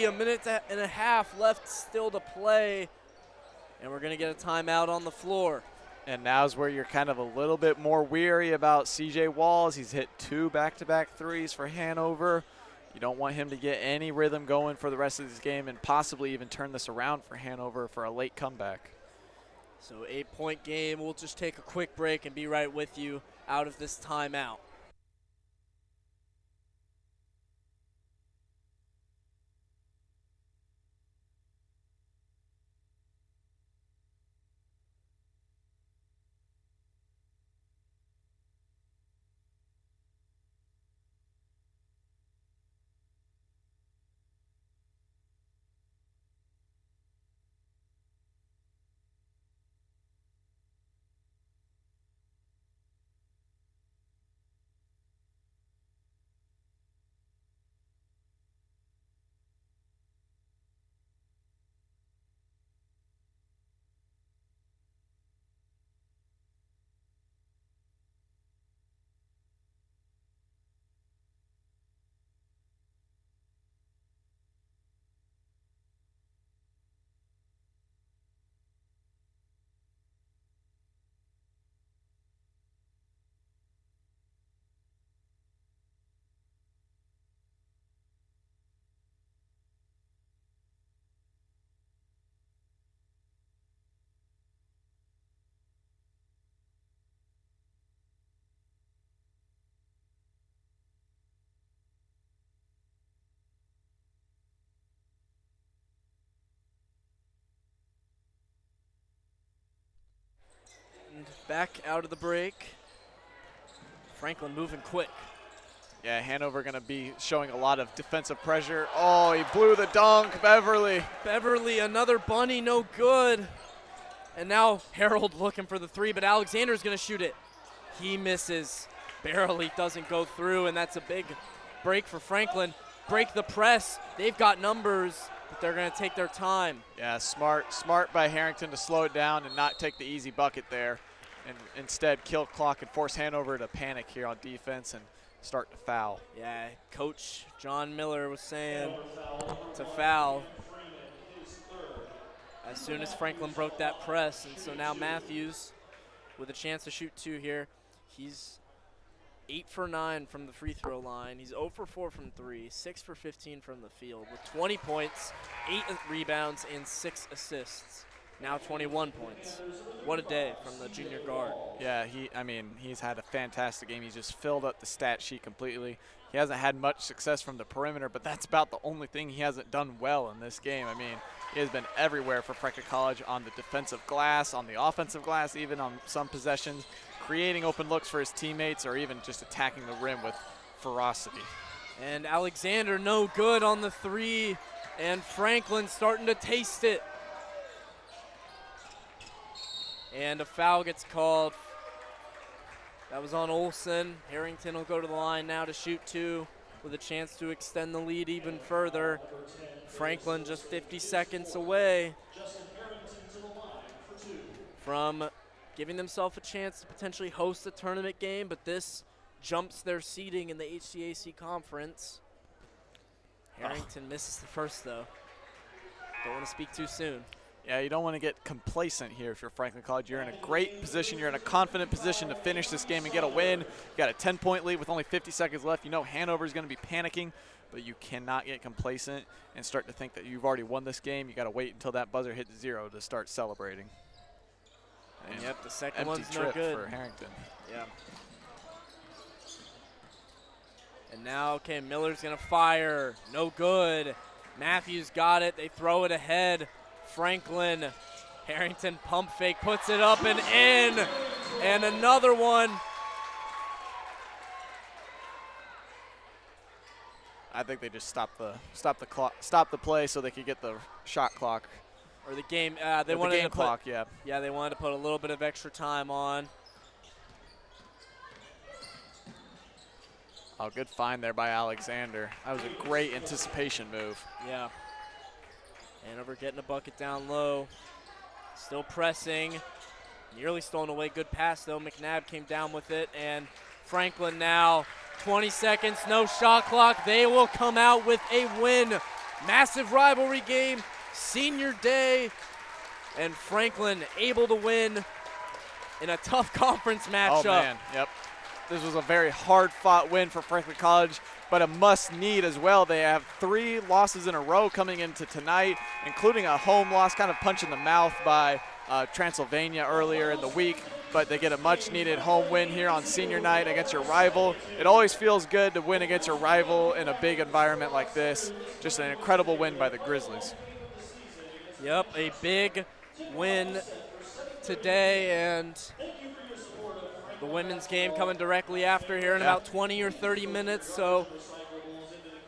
a minute and a half left still to play. And we're going to get a timeout on the floor. And now's where you're kind of a little bit more weary about CJ Walls. He's hit 2 back-to-back threes for Hanover. You don't want him to get any rhythm going for the rest of this game and possibly even turn this around for Hanover for a late comeback. So 8-point game. We'll just take a quick break and be right with you out of this timeout. And back out of the break. Franklin moving quick. Yeah, Hanover going to be showing a lot of defensive pressure. Oh, he blew the dunk, Beverly. Beverly, another bunny, no good. And now Harold looking for the 3, but Alexander's going to shoot it. He misses. Barely doesn't go through, and that's a big break for Franklin. Break the press. They've got numbers, but they're going to take their time. Yeah, smart by Harrington to slow it down and not take the easy bucket there, and instead kill clock and force Hanover to panic here on defense and start to foul. Yeah, Coach John Miller was saying to foul as soon as Franklin broke that press. And so now Matthews with a chance to shoot 2 here. He's 8 for 9 from the free throw line. He's 0 for 4 from 3, 6 for 15 from the field with 20 points, 8 rebounds, and 6 assists. Now 21 points. What a day from the junior guard. Yeah, he's had a fantastic game. He's just filled up the stat sheet completely. He hasn't had much success from the perimeter, but that's about the only thing he hasn't done well in this game. I mean, he has been everywhere for Franklin College on the defensive glass, on the offensive glass, even on some possessions, creating open looks for his teammates or even just attacking the rim with ferocity. And Alexander no good on the 3, and Franklin starting to taste it. And a foul gets called. That was on Olsen. Harrington will go to the line now to shoot 2 with a chance to extend the lead even further. Franklin just 50 seconds away from giving themselves a chance to potentially host a tournament game, but this jumps their seeding in the HCAC conference. Harrington misses the first, though. Don't want to speak too soon. Yeah, you don't want to get complacent here if you're Franklin College. You're in a great position. You're in a confident position to finish this game and get a win. You got a 10-point lead with only 50 seconds left. You know Hanover's going to be panicking, but you cannot get complacent and start to think that you've already won this game. You got to wait until that buzzer hits 0 to start celebrating. And yep, the second one's no good. Empty trip for Harrington. Yeah. And now, okay, Miller's going to fire. No good. Matthews got it. They throw it ahead. Franklin, Harrington pump fake, puts it up and in, and another one. I think they just stopped the play so they could get the shot clock. Or the game. They wanted the game to clock, put, yeah. Yeah, they wanted to put a little bit of extra time on. Oh, good find there by Alexander. That was a great anticipation move. Yeah. Hanover getting a bucket down low. Still pressing. Nearly stolen away. Good pass, though. McNabb came down with it. And Franklin now, 20 seconds, no shot clock. They will come out with a win. massive rivalry game, senior day, and Franklin able to win in a tough conference matchup. Oh, man, yep. This was a very hard-fought win for Franklin College, but a must-need as well. They have 3 losses in a row coming into tonight, including a home loss, kind of punch in the mouth by Transylvania earlier in the week, but they get a much-needed home win here on senior night against your rival. It always feels good to win against your rival in a big environment like this. Just an incredible win by the Grizzlies. Yep, a big win today, and the women's game coming directly after here in about 20 or 30 minutes, so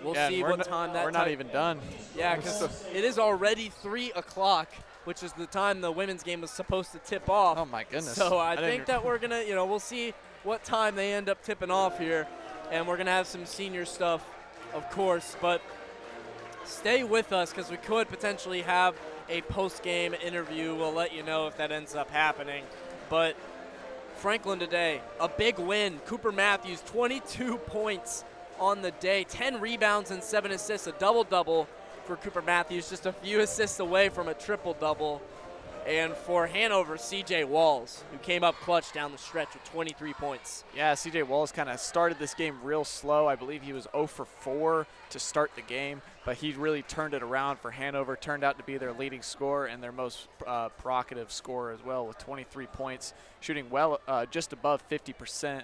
we'll see what time that. We're not even done. Yeah, because it is already 3 o'clock, which is the time the women's game was supposed to tip off. Oh my goodness. So I think that we're gonna, we'll see what time they end up tipping off here, and we're gonna have some senior stuff, of course. But stay with us because we could potentially have a post-game interview. We'll let you know if that ends up happening. But Franklin today, a big win. Cooper Matthews, 22 points on the day, 10 rebounds and 7 assists, a double-double for Cooper Matthews, just a few assists away from a triple-double. And for Hanover, C.J. Walls, who came up clutch down the stretch with 23 points. Yeah, C.J. Walls kind of started this game real slow. I believe he was 0 for 4 to start the game, but he really turned it around for Hanover, turned out to be their leading scorer and their most provocative scorer as well with 23 points, shooting well, just above 50%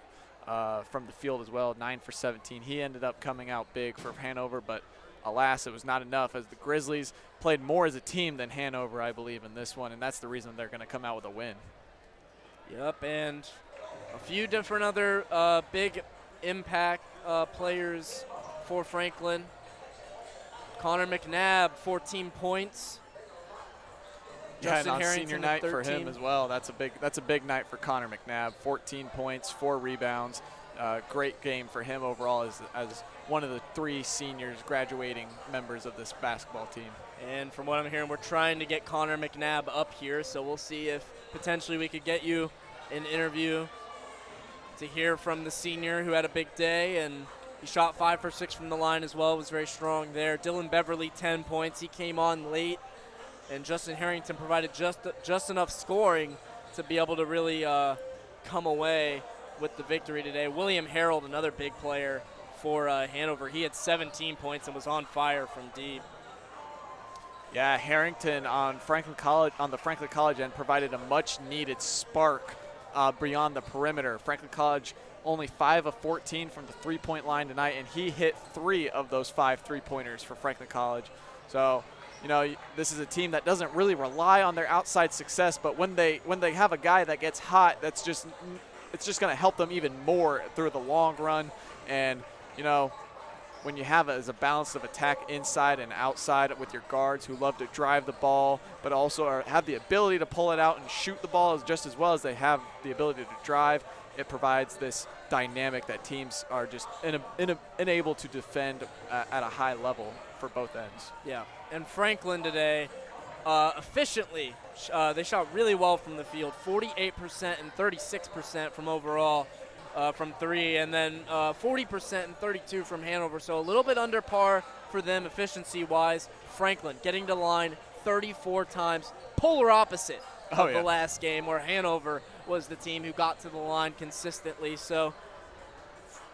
from the field as well, 9 for 17. He ended up coming out big for Hanover, but alas, it was not enough as the Grizzlies played more as a team than Hanover, I believe, in this one, and that's the reason they're going to come out with a win. Yep, and a few different other big impact players for Franklin. Connor McNabb, 14 points. Yeah, Justin and on Harrington senior night 13. for him as well. That's a big night for Connor McNabb. 14 points, 4 rebounds. Great game for him overall as one of the 3 seniors graduating members of this basketball team. And from what I'm hearing, we're trying to get Connor McNabb up here, so we'll see if potentially we could get you an interview to hear from the senior who had a big day, and he shot 5 for 6 from the line as well, was very strong there. Dylan Beverly, 10 points. He came on late, and Justin Harrington provided just enough scoring to be able to really come away with the victory today. William Harold, another big player for Hanover. He had 17 points and was on fire from deep. Yeah, Harrington on the Franklin College end provided a much-needed spark beyond the perimeter. Franklin College only 5 of 14 from the three-point line tonight, and he hit 3 of those 5 three-pointers for Franklin College. So, this is a team that doesn't really rely on their outside success, but when they have a guy that gets hot, it's just going to help them even more through the long run. And, when you have it as a balance of attack inside and outside with your guards who love to drive the ball, but also have the ability to pull it out and shoot the ball just as well as they have the ability to drive, it provides this dynamic that teams are just unable to defend at a high level for both ends. Yeah, and Franklin today, efficiently, they shot really well from the field, 48% and 36% from overall. From 3, and then 40% and 32 from Hanover. So a little bit under par for them efficiency-wise. Franklin getting to line 34 times, polar opposite of the last game where Hanover was the team who got to the line consistently. So,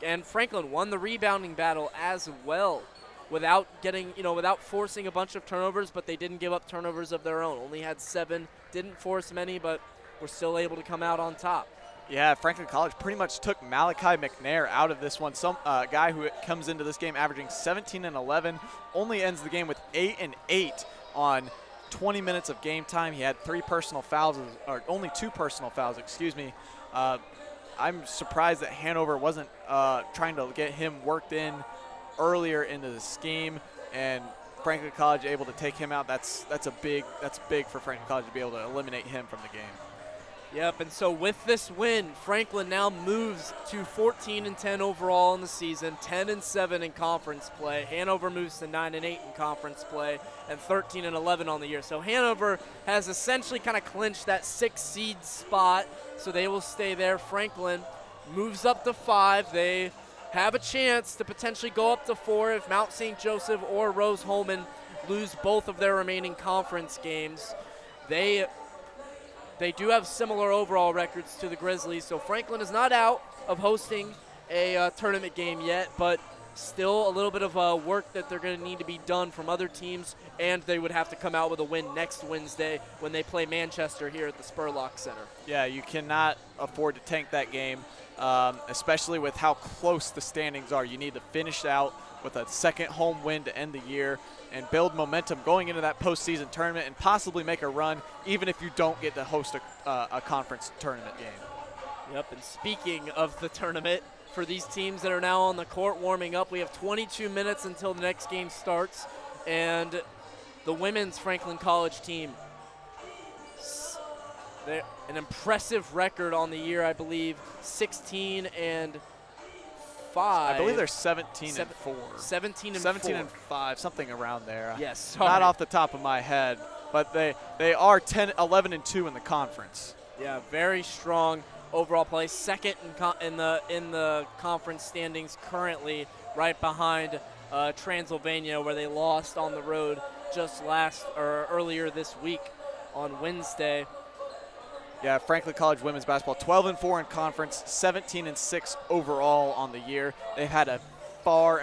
and Franklin won the rebounding battle as well without without forcing a bunch of turnovers, but they didn't give up turnovers of their own. Only had 7, didn't force many, but were still able to come out on top. Yeah, Franklin College pretty much took Malachi McNair out of this one. Some guy who comes into this game averaging 17 and 11, only ends the game with 8 and 8 on 20 minutes of game time. He had 3 personal fouls, or only 2 personal fouls, excuse me. I'm surprised that Hanover wasn't trying to get him worked in earlier into the scheme, and Franklin College able to take him out. That's big for Franklin College to be able to eliminate him from the game. Yep, and so with this win, Franklin now moves to 14 and 10 overall in the season, 10 and 7 in conference play. Hanover moves to 9 and 8 in conference play, and 13 and 11 on the year. So Hanover has essentially kind of clinched that 6 seed spot, so they will stay there. Franklin moves up to 5. They have a chance to potentially go up to 4 if Mount St. Joseph or Rose-Hulman lose both of their remaining conference games. They do have similar overall records to the Grizzlies, so Franklin is not out of hosting a tournament game yet, but still a little bit of work that they're going to need to be done from other teams, and they would have to come out with a win next Wednesday when they play Manchester here at the Spurlock Center. Yeah, you cannot afford to tank that game, especially with how close the standings are. You need to finish out with a second home win to end the year and build momentum going into that postseason tournament and possibly make a run even if you don't get to host a conference tournament game. Yep, and speaking of the tournament, for these teams that are now on the court warming up, we have 22 minutes until the next game starts, and the women's Franklin College team, they're an impressive record on the year, I believe, 16-5. I believe they're 17 and 4. 17 and 17 4. and 5, something around there. Yes, sorry. Not off the top of my head, but they are 10, 11 and 2 in the conference. Yeah, very strong overall play. Second in the conference standings currently, right behind Transylvania, where they lost on the road just earlier this week on Wednesday. Yeah, Franklin College women's basketball, 12 and 4 in conference, 17 and 6 overall on the year. They've had a far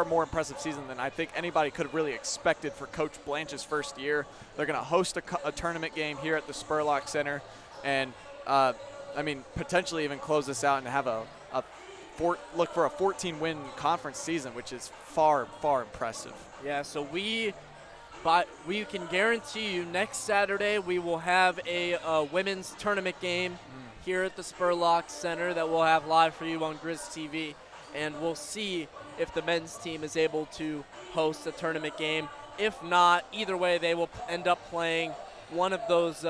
more impressive season than I think anybody could have really expected for Coach Blanche's first year. They're going to host a tournament game here at the Spurlock Center, and potentially even close this out and have look for a 14-win conference season, which is far, far impressive. Yeah, so we can guarantee you next Saturday we will have a women's tournament game here at the Spurlock Center that we'll have live for you on Grizz TV, and we'll see if the men's team is able to host a tournament game. If not, either way, they will end up playing one of those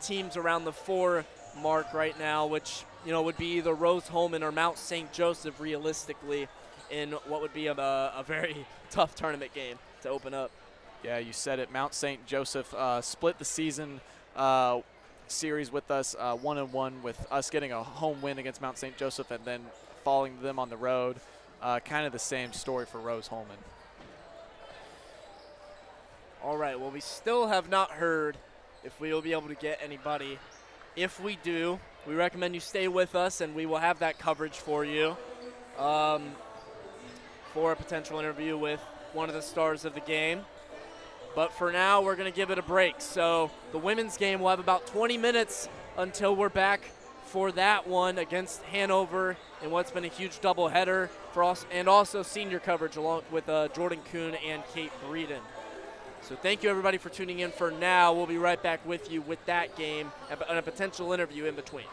teams around the 4 mark right now, which would be either Rose-Hulman or Mount St. Joseph realistically in what would be a very tough tournament game to open up. Yeah, you said it. Mount St. Joseph split the season series with us 1-1, with us getting a home win against Mount St. Joseph and then falling them on the road. Kind of the same story for Rose-Hulman. All right, well, we still have not heard if we will be able to get anybody. If we do, we recommend you stay with us, and we will have that coverage for you for a potential interview with one of the stars of the game. But for now, we're going to give it a break. So the women's game will have about 20 minutes until we're back for that one against Hanover in what's been a huge doubleheader for us, and also senior coverage along with Jordan Kuhn and Kate Breeden. So thank you, everybody, for tuning in for now. We'll be right back with you with that game and a potential interview in between.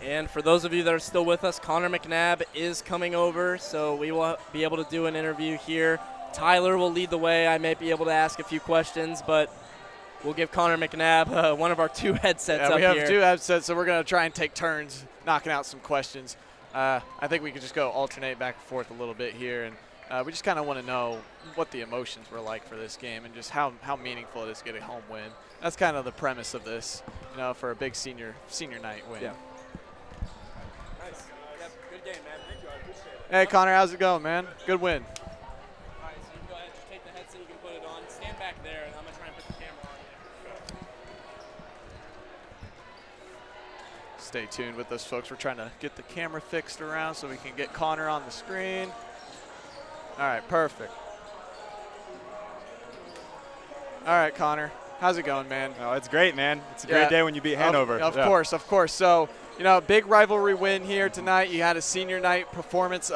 And for those of you that are still with us, Connor McNabb is coming over, so we will be able to do an interview here. Tyler will lead the way. I may be able to ask a few questions, but we'll give Connor McNabb one of our 2 headsets up here. We have 2 headsets, so we're going to try and take turns knocking out some questions. I think we could just go alternate back and forth a little bit here, and we just kind of want to know what the emotions were like for this game and just how meaningful it is to get a home win. That's kind of the premise of this, for a big senior night win. Yeah. Nice. Yep, good game, man. Thank you. I appreciate it. Hey, Connor, how's it going, man? Good win. All right, so you can go ahead and take the headset. You can put it on. Stand back there, and I'm going to try and put the camera on you. Stay tuned with us, folks. We're trying to get the camera fixed around so we can get Connor on the screen. All right, perfect. All right, Connor. How's it going, man? Oh, it's great, man. It's a great day when you beat Hanover. Of course, of course. So, big rivalry win here tonight. You had a senior night performance,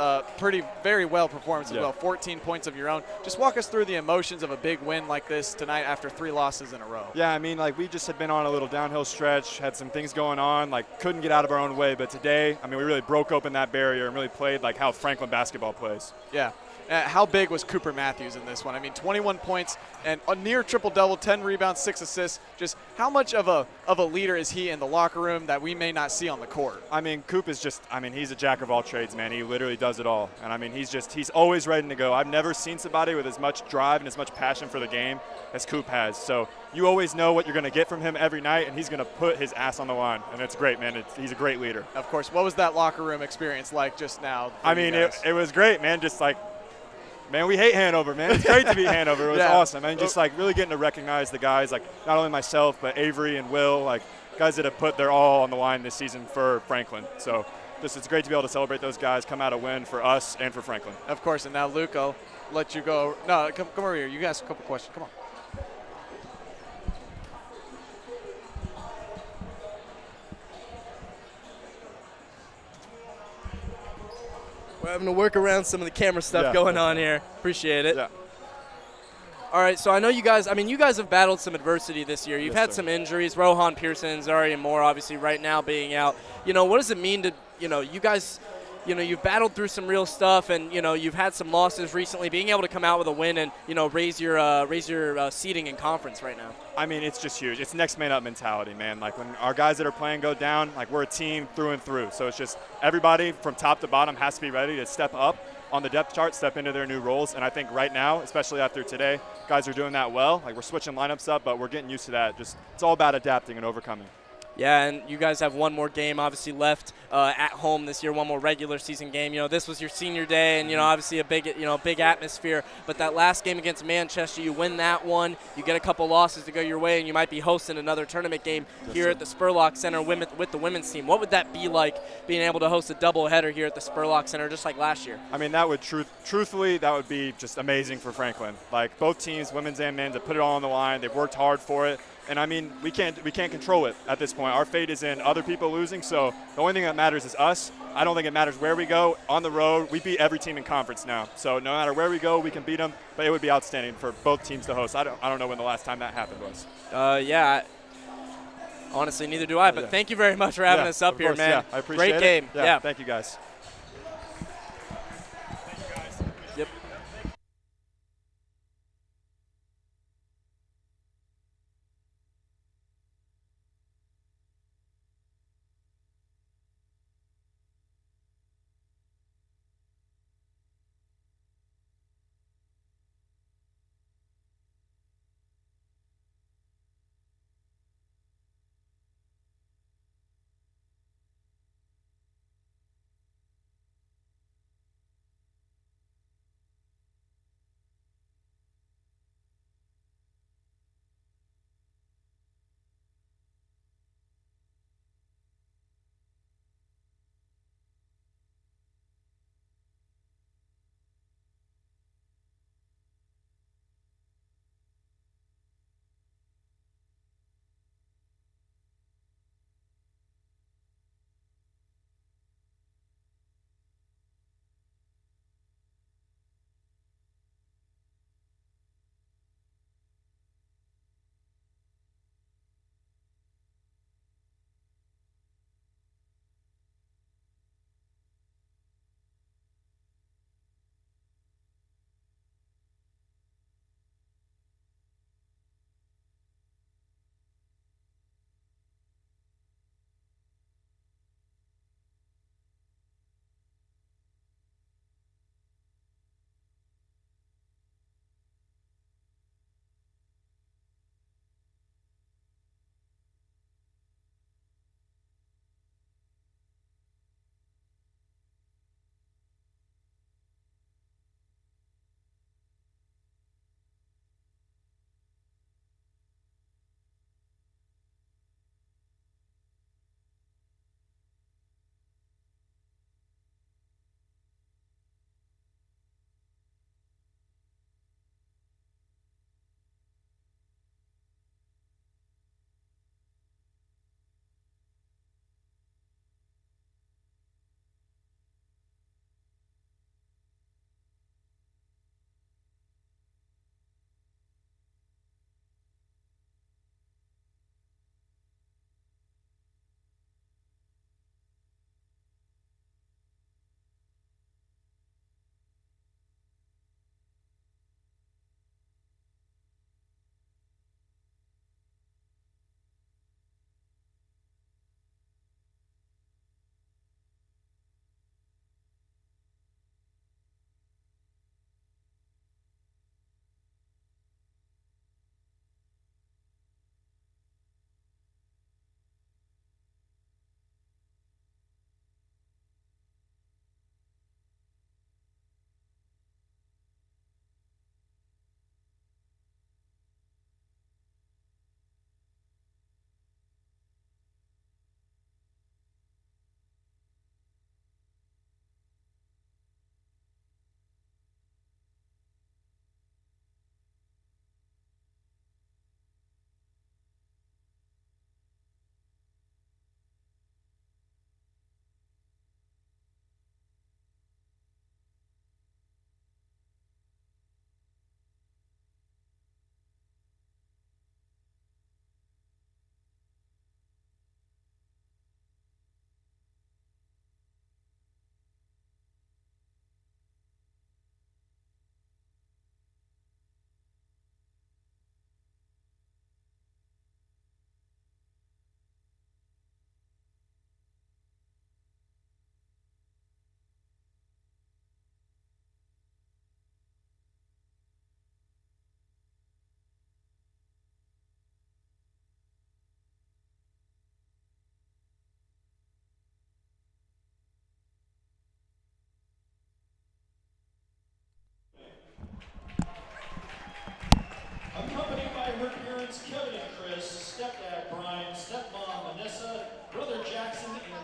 very well performance as well, 14 points of your own. Just walk us through the emotions of a big win like this tonight after 3 losses in a row. Yeah, I mean, we just had been on a little downhill stretch, had some things going on, couldn't get out of our own way. But today, we really broke open that barrier and really played like how Franklin basketball plays. Yeah. How big was Cooper Matthews in this one? 21 points and a near triple-double, 10 rebounds, 6 assists. Just how much of a leader is he in the locker room that we may not see on the court? Coop is just, he's a jack of all trades, man. He literally does it all. And, he's always ready to go. I've never seen somebody with as much drive and as much passion for the game as Coop has. So you always know what you're going to get from him every night, and he's going to put his ass on the line. And it's great, man. He's a great leader. Of course. What was that locker room experience like just now? It was great, man. Man, we hate Hanover, man. It's great to beat Hanover. It was awesome. Really getting to recognize the guys, not only myself, but Avery and Will, guys that have put their all on the line this season for Franklin. So it's great to be able to celebrate those guys, come out a win for us and for Franklin. Of course, and now Luke, I'll let you go. No, come over here. You can ask a couple questions. Come on. We're having to work around some of the camera stuff going on here. Appreciate it. Yeah. All right, so I know you guys, you guys have battled some adversity this year. You've had some injuries. Rohan Pearson, Zari, and Moore, obviously, right now being out. What does it mean to, you guys, you've battled through some real stuff, and, you've had some losses recently. Being able to come out with a win and, raise your seeding in conference right now. It's just huge. It's next man up mentality, man. When our guys that are playing go down, we're a team through and through. So it's just everybody from top to bottom has to be ready to step up on the depth chart, step into their new roles. And I think right now, especially after today, guys are doing that well. We're switching lineups up, but we're getting used to that. It's all about adapting and overcoming. Yeah, and you guys have one more game obviously left at home this year, one more regular season game. This was your senior day, and obviously a big atmosphere. But that last game against Manchester, you win that one. You get a couple losses to go your way, and you might be hosting another tournament game here at the Spurlock Center with the women's team. What would that be like, being able to host a doubleheader here at the Spurlock Center, just like last year? That would truthfully, that would be just amazing for Franklin. Both teams, women's and men's, have put it all on the line. They've worked hard for it. And we can't control it at this point. Our fate is in other people losing, so the only thing that matters is us. I don't think it matters where we go. On the road, we beat every team in conference now. So no matter where we go, we can beat them, but it would be outstanding for both teams to host. I don't know when the last time that happened was. Honestly, neither do I, but thank you very much for having us up here, man. Yeah, I appreciate it. Great game. Yeah, thank you guys. Yep.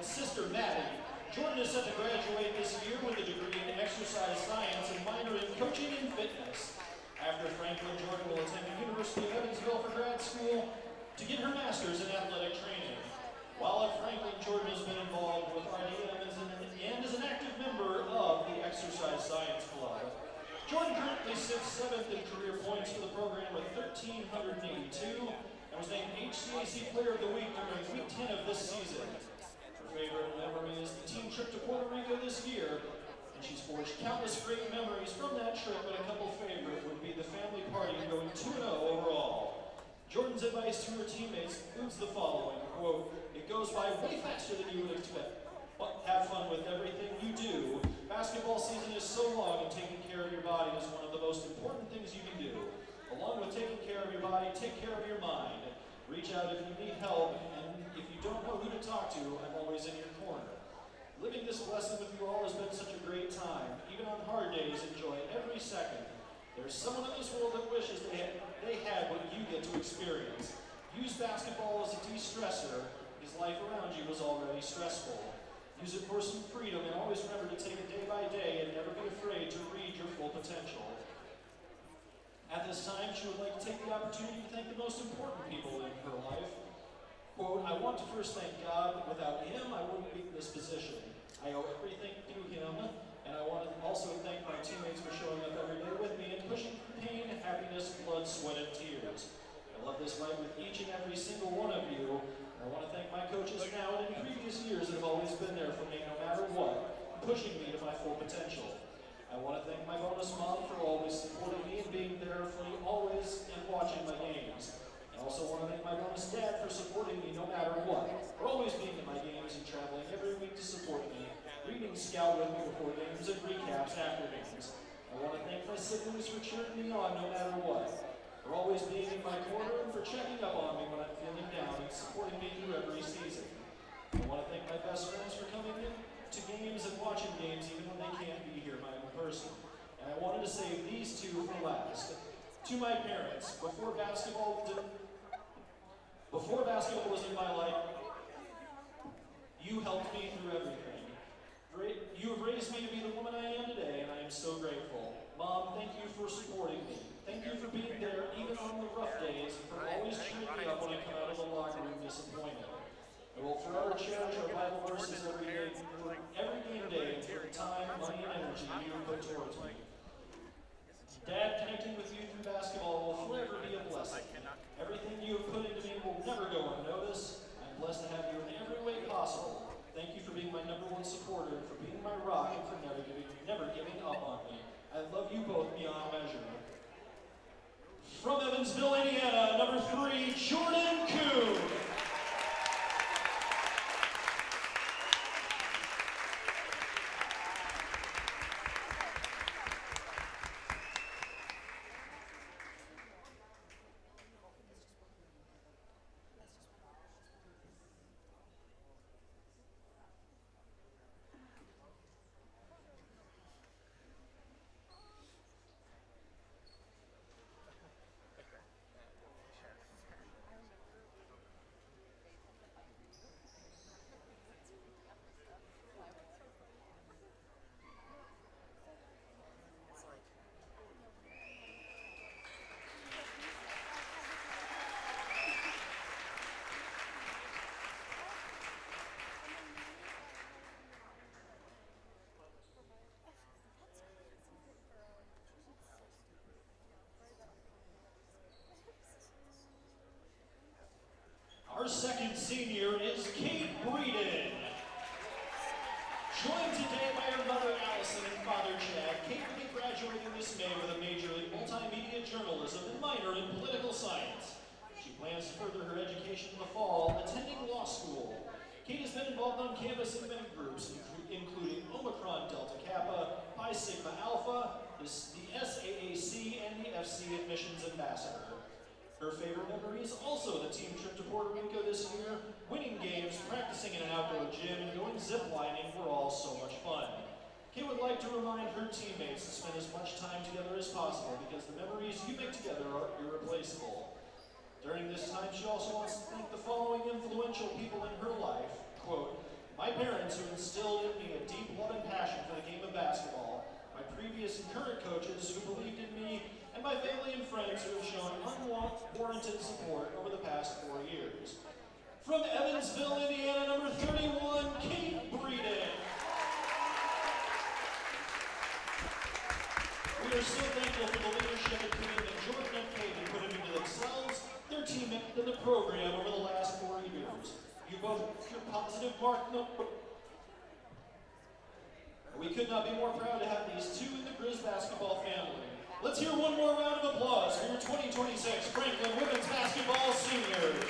sister Maddie. Jordan is set to graduate this year with a degree in exercise science and minor in coaching and fitness. After Franklin, Jordan will attend the University of Evansville for grad school to get her master's in athletic training. While at Franklin, Jordan has been involved with RDM and is an active member of the Exercise Science Club. Jordan currently sits 7th in career points for the program with 1,382 and was named HCAC Player of the Week during Week 10 of this season. Her favorite memory is the team trip to Puerto Rico this year, and she's forged countless great memories from that trip, but a couple favorite would be the family party going 2-0 overall. Jordan's advice to her teammates includes the following, quote, "It goes by way faster than you would expect, but have fun with everything you do. Basketball season is so long, and taking care of your body is one of the most important things you can do. Along with taking care of your body, take care of your mind. Reach out if you need help, and if you don't know who to talk to, I'm always in your corner. Living this lesson with you all has been such a great time. Even on hard days, enjoy every second. There's someone in this world that wishes they had what you get to experience. Use basketball as a de-stressor, because life around you is already stressful. Use it for some freedom, and always remember to take it day by day and never be afraid to reach your full potential." At this time, she would like to take the opportunity to thank the most important people in her life. Quote, "I want to first thank God. Without him, I wouldn't be in this position. I owe everything to him, and I want to also thank my teammates for showing up every day with me and pushing through pain, happiness, blood, sweat, and tears. I love this ride with each and every single one of you. And I want to thank my coaches now and in previous years that have always been there for me no matter what, pushing me to my full potential. I want to thank my bonus mom for always supporting me and being there for me always and watching my games. I also want to thank my bonus dad for supporting me no matter what, for always being at my games and traveling every week to support me, reading Scout with me before games and recaps after games. I want to thank my siblings for cheering me on no matter what, for always being in my corner and for checking up on me when I'm feeling down and supporting me through every season. I want to thank my best friends for coming in to games and watching games even when they can't be here in person. And I wanted to save these two for last. To my parents, before basketball was in my life, you helped me through everything. You have raised me to be the woman I am today, and I am so grateful. Mom, thank you for supporting me. Thank you for being there even on the rough days, and for always cheering me up when I come out of the locker room disappointed. I will forever cherish our Bible verses every day, every game day, and for the time, money, and energy you have put towards me. Dad, connecting with you through basketball will forever be a blessing. Everything you have put into me will never go unnoticed. I'm blessed to have you in every way possible. Thank you for being my #1 supporter, and for being my rock, and for never giving up on me. I love you both beyond measure. From Evansville, Indiana, number 3, Jordan Kuhn. Our second senior is Kate Breeden. Joined today by her mother Allison and father Chad, Kate will be graduating this May with a major in multimedia journalism and minor in political science. She plans to further her education in the fall, attending law school. Kate has been involved on campus in many groups, including Omicron Delta Kappa, Pi Sigma Alpha, the SAAC, and the FC Admissions Ambassador. Her favorite memory is also the team trip to Puerto Rico this year. Winning games, practicing in an outdoor gym, and going ziplining were all so much fun. Kate would like to remind her teammates to spend as much time together as possible because the memories you make together are irreplaceable. During this time, she also wants to thank the following influential people in her life. Quote, My parents, who instilled in me a deep love and passion for the game of basketball, my previous and current coaches who believed in me, and my family and friends who have shown unwarranted support over the past 4 years. From Evansville, Indiana, number 31, Kate Breeden. We are so thankful for the leadership and commitment Jordan and Kate have put into themselves, their team, and the program over the last 4 years. You both your positive mark. We could not be more proud to have these two in the Grizz basketball family. Let's hear one more round of applause for your 2026 Franklin Women's Basketball Seniors.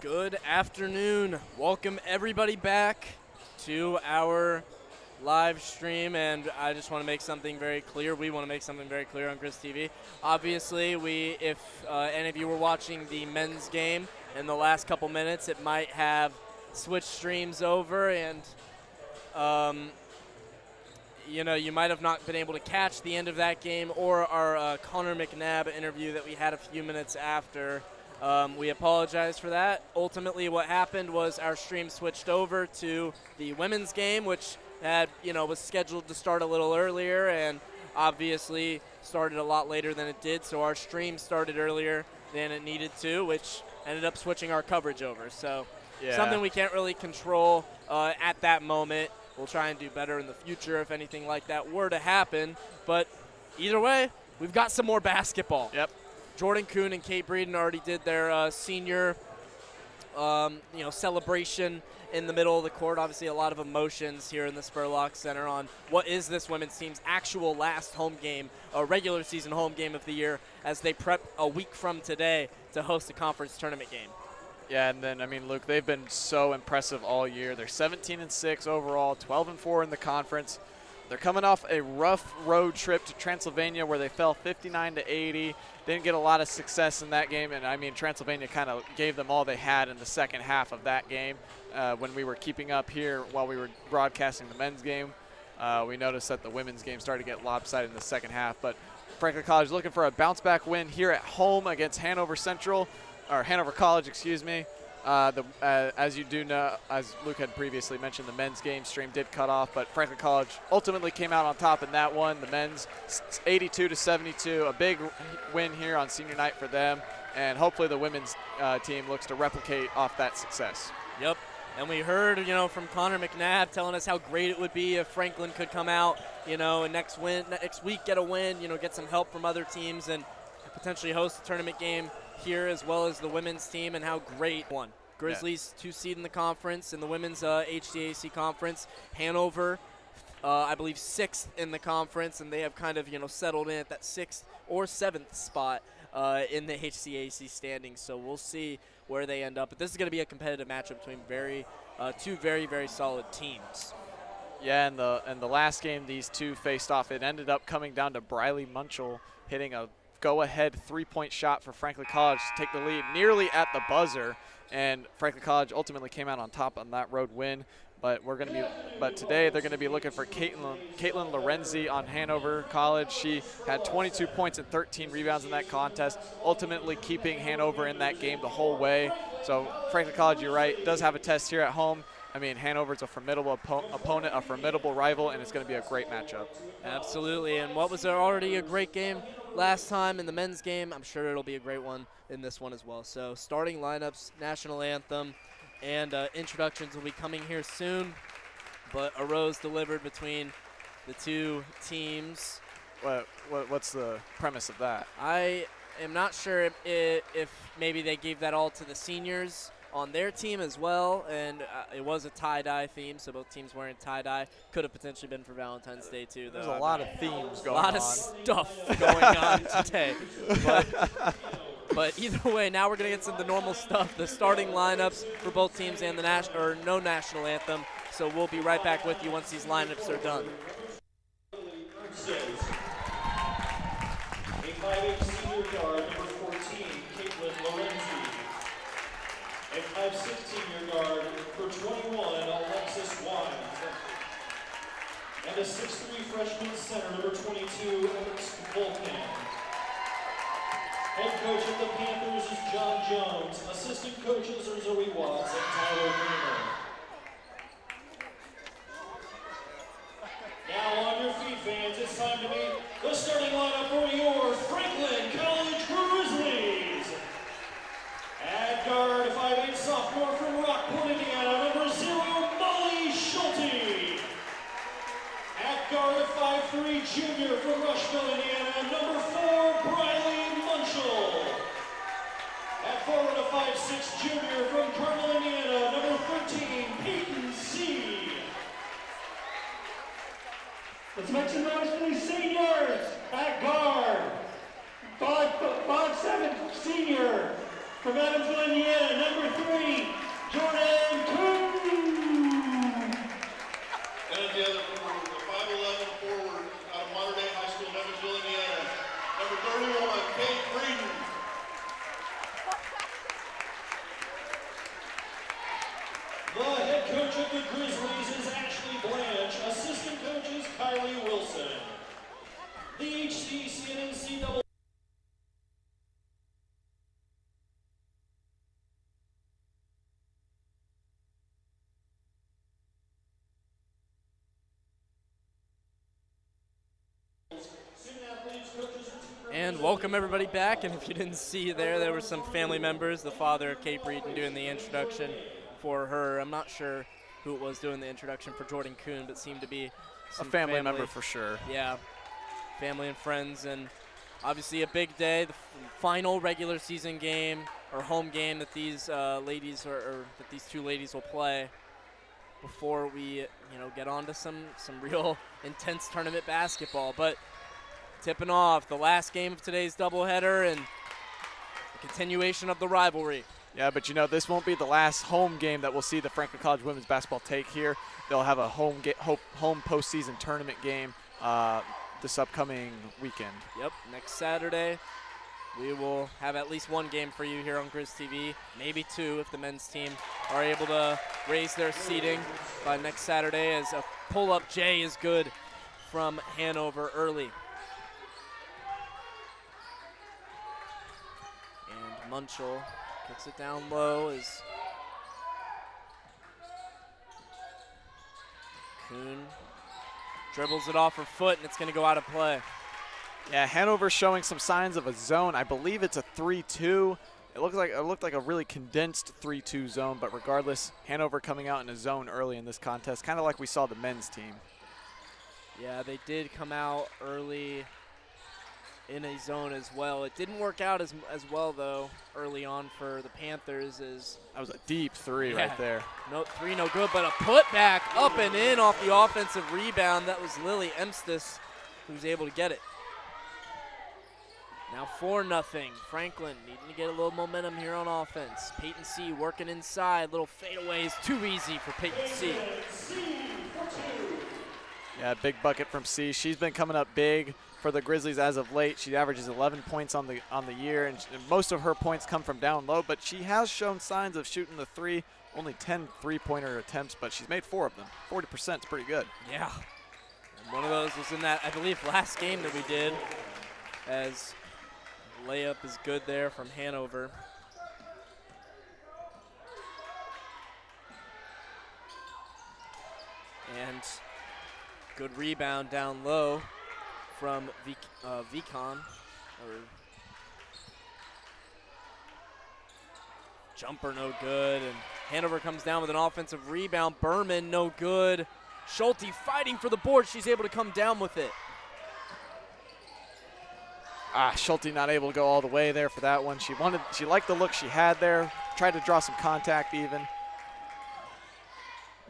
Good afternoon. Welcome everybody back to our live stream, and I just want to make something very clear. We want to make something very clear on Grizz TV. Obviously, if any of you were watching the men's game in the last couple minutes, it might have switched streams over, and you might have not been able to catch the end of that game or our Connor McNabb interview that we had a few minutes after. We apologize for that. Ultimately, what happened was our stream switched over to the women's game, which was scheduled to start a little earlier and obviously started a lot later than it did. So our stream started earlier than it needed to, which ended up switching our coverage over. So something we can't really control at that moment. We'll try and do better in the future if anything like that were to happen. But either way, we've got some more basketball. Yep. Jordan Kuhn and Kate Breeden already did their senior, celebration in the middle of the court. Obviously, a lot of emotions here in the Spurlock Center on what is this women's team's actual last home game, a regular season home game of the year, as they prep a week from today to host a conference tournament game. Yeah, and then, Luke, they've been so impressive all year. They're 17-6 overall, 12-4 in the conference. They're coming off a rough road trip to Transylvania where they fell 59-80. Didn't get a lot of success in that game, and Transylvania kind of gave them all they had in the second half of that game. When we were keeping up here while we were broadcasting the men's game, we noticed that the women's game started to get lopsided in the second half. But Franklin College looking for a bounce-back win here at home against Hanover College, excuse me. As you do know, as Luke had previously mentioned, the men's game stream did cut off, but Franklin College ultimately came out on top in that one. The men's 82-72, a big win here on senior night for them, and hopefully the women's team looks to replicate off that success. Yep, and we heard, from Connor McNabb telling us how great it would be if Franklin could come out, and next week get a win, get some help from other teams and potentially host a tournament game here as well as the women's team, and how great one. Grizzlies 2 seed in the conference in the women's HCAC conference. Hanover, I believe 6th in the conference, and they have kind of settled in at that 6th or 7th spot in the HCAC standings. So we'll see where they end up. But this is going to be a competitive matchup between two very, very solid teams. Yeah, and the last game these two faced off, it ended up coming down to Briley Munchell hitting a go-ahead three-point shot for Franklin College to take the lead nearly at the buzzer, and Franklin College ultimately came out on top on that road win. But today they're going to be looking for Caitlin Lorenzi on Hanover College. She had 22 points and 13 rebounds in that contest, ultimately keeping Hanover in that game the whole way. So Franklin College, you're right, does have a test here at home. Hanover's a formidable opponent, a formidable rival, and it's going to be a great matchup. Absolutely, and what was already a great game last time in the men's game, I'm sure it'll be a great one in this one as well. So starting lineups, national anthem, and introductions will be coming here soon, but a rose delivered between the two teams. What's the premise of that? I am not sure if maybe they gave that all to the seniors on their team as well, and it was a tie-dye theme, so both teams wearing tie-dye. Could have potentially been for Valentine's Day too, though. There's a lot of themes going on. A lot of stuff going on today. But either way, now we're going to get some of the normal stuff, the starting lineups for both teams and the no national anthem. So we'll be right back with you once these lineups are done. A 5'8" senior guard, number 14, Caitlin Lorenzi. A 5'6" senior guard, for 21, Alexis Wines. And a 6'3" freshman center, number 22, Alex Volkan. Head coach of the Panthers is John Jones. Assistant coaches are Zoe Watts and Tyler Greener. Now on your feet, fans, it's time to meet the starting lineup for your Franklin College Grizzlies. At guard, 5'8" sophomore from Rockport, Indiana, number 0, Molly Schulte. At guard, 5'3" junior from Rushville, Indiana, number 4, Briley Munchell. At forward, a 5'6" junior from Carmel, Indiana, number 13, Peyton C. Let's make some noise for these seniors. At guard, 5'7" senior From Evansville, Indiana, number 3, Jordan Coon. And at the other forward, the 5'11" forward out of Modern Day High School in Evansville, Indiana, number 31, Kate Breeden. The head coach of the Grizzlies is Ashley Blanche. Assistant coaches Kylie Wilson. The HCC and NCAA. And welcome everybody back. And if you didn't see there were some family members. The father, Kate Breeden, doing the introduction for her. I'm not sure who it was doing the introduction for Jordan Kuhn, but seemed to be A family member for sure. Yeah, family and friends, and obviously a big day, the final regular season game or home game that these ladies or that these two ladies will play before we get on to some real intense tournament basketball. But tipping off the last game of today's doubleheader and the continuation of the rivalry. Yeah, but this won't be the last home game that we'll see the Franklin College women's basketball take here. They'll have a home postseason tournament game this upcoming weekend. Yep, next Saturday we will have at least one game for you here on Grizz TV, maybe two if the men's team are able to raise their seeding by next Saturday, as a pull-up J is good from Hanover early. And Munchel kicks it down low as Kuhn dribbles it off her foot, and it's going to go out of play. Yeah, Hanover showing some signs of a zone. I believe it's a 3-2. It looked like a really condensed 3-2 zone, but regardless, Hanover coming out in a zone early in this contest, kind of like we saw the men's team. Yeah, they did come out early in a zone as well. It didn't work out as well, though, early on for the Panthers. That was a deep three right there. No three, no good, but a putback up and in off the offensive rebound. That was Lily Emstis who was able to get it. Now 4-0. Franklin needing to get a little momentum here on offense. Peyton C working inside. Little fadeaway is too easy for Peyton C. Yeah, big bucket from C. She's been coming up big for the Grizzlies as of late. She averages 11 points on the year, and most of her points come from down low, but she has shown signs of shooting the three. Only 10 three-pointer attempts, but she's made 4 of them. 40% is pretty good. Yeah. And one of those was in that, I believe, last game that we did, as layup is good there from Hanover. And good rebound down low from Vicon. Jumper no good, and Hanover comes down with an offensive rebound. Berman no good. Schulte fighting for the board. She's able to come down with it. Schulte not able to go all the way there for that one. She liked the look she had there. Tried to draw some contact even.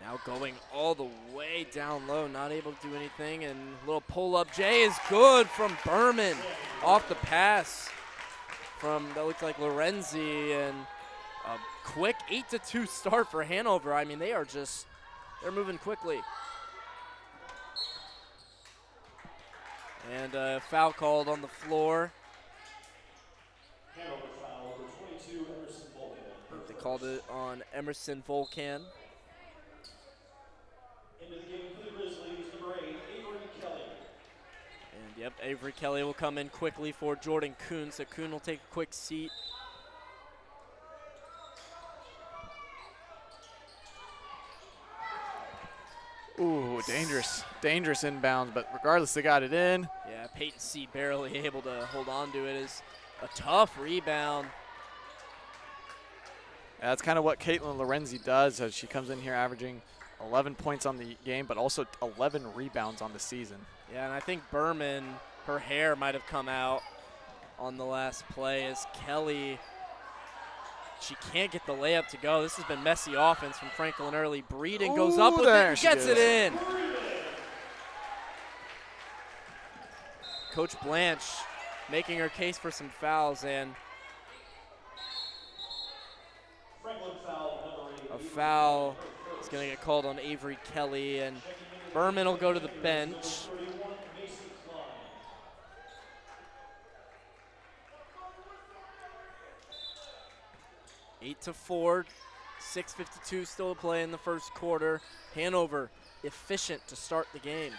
Now going all the way down low, not able to do anything, and a little pull-up J is good from Berman off the pass from, that looked like Lorenzi, and a quick 8-2 start for Hanover. I mean, they're moving quickly. And a foul called on the floor. Hanover foul number 22, Emerson Volkan. They called it on Emerson Volkan. Into the game for the Grizzlies, number 8, Avery Kelly. And yep, Avery Kelly will come in quickly for Jordan Kuhn. So Kuhn will take a quick seat. Ooh, dangerous inbounds, but regardless, they got it in. Yeah, Peyton C barely able to hold on to it. Is a tough rebound. Yeah, that's kind of what Caitlin Lorenzi does, as she comes in here averaging 11 points on the game, but also 11 rebounds on the season. Yeah, and I think Berman, her hair might have come out on the last play, as Kelly, she can't get the layup to go. This has been messy offense from Franklin early. Breeden goes up with it and gets it in. Coach Blanche making her case for some fouls, and Franklin foul number 8. A foul is going to get called on Avery Kelly, and Berman will go to the bench. 31, Macy Klein. 8-4, 6:52 still to play in the first quarter. Hanover efficient to start the game.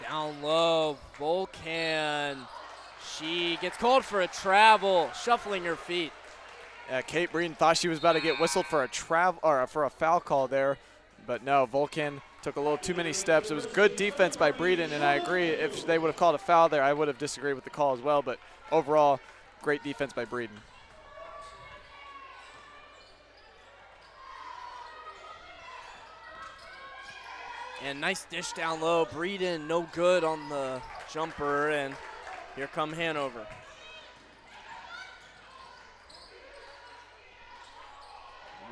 Down low, Volcan. She gets called for a travel, shuffling her feet. Yeah, Kate Breeden thought she was about to get whistled for a for a foul call there, but no, Volcan took a little too many steps. It was good defense by Breeden, and I agree, if they would have called a foul there, I would have disagreed with the call as well, but overall, great defense by Breeden. And nice dish down low. Breeden no good on the jumper, and here come Hanover.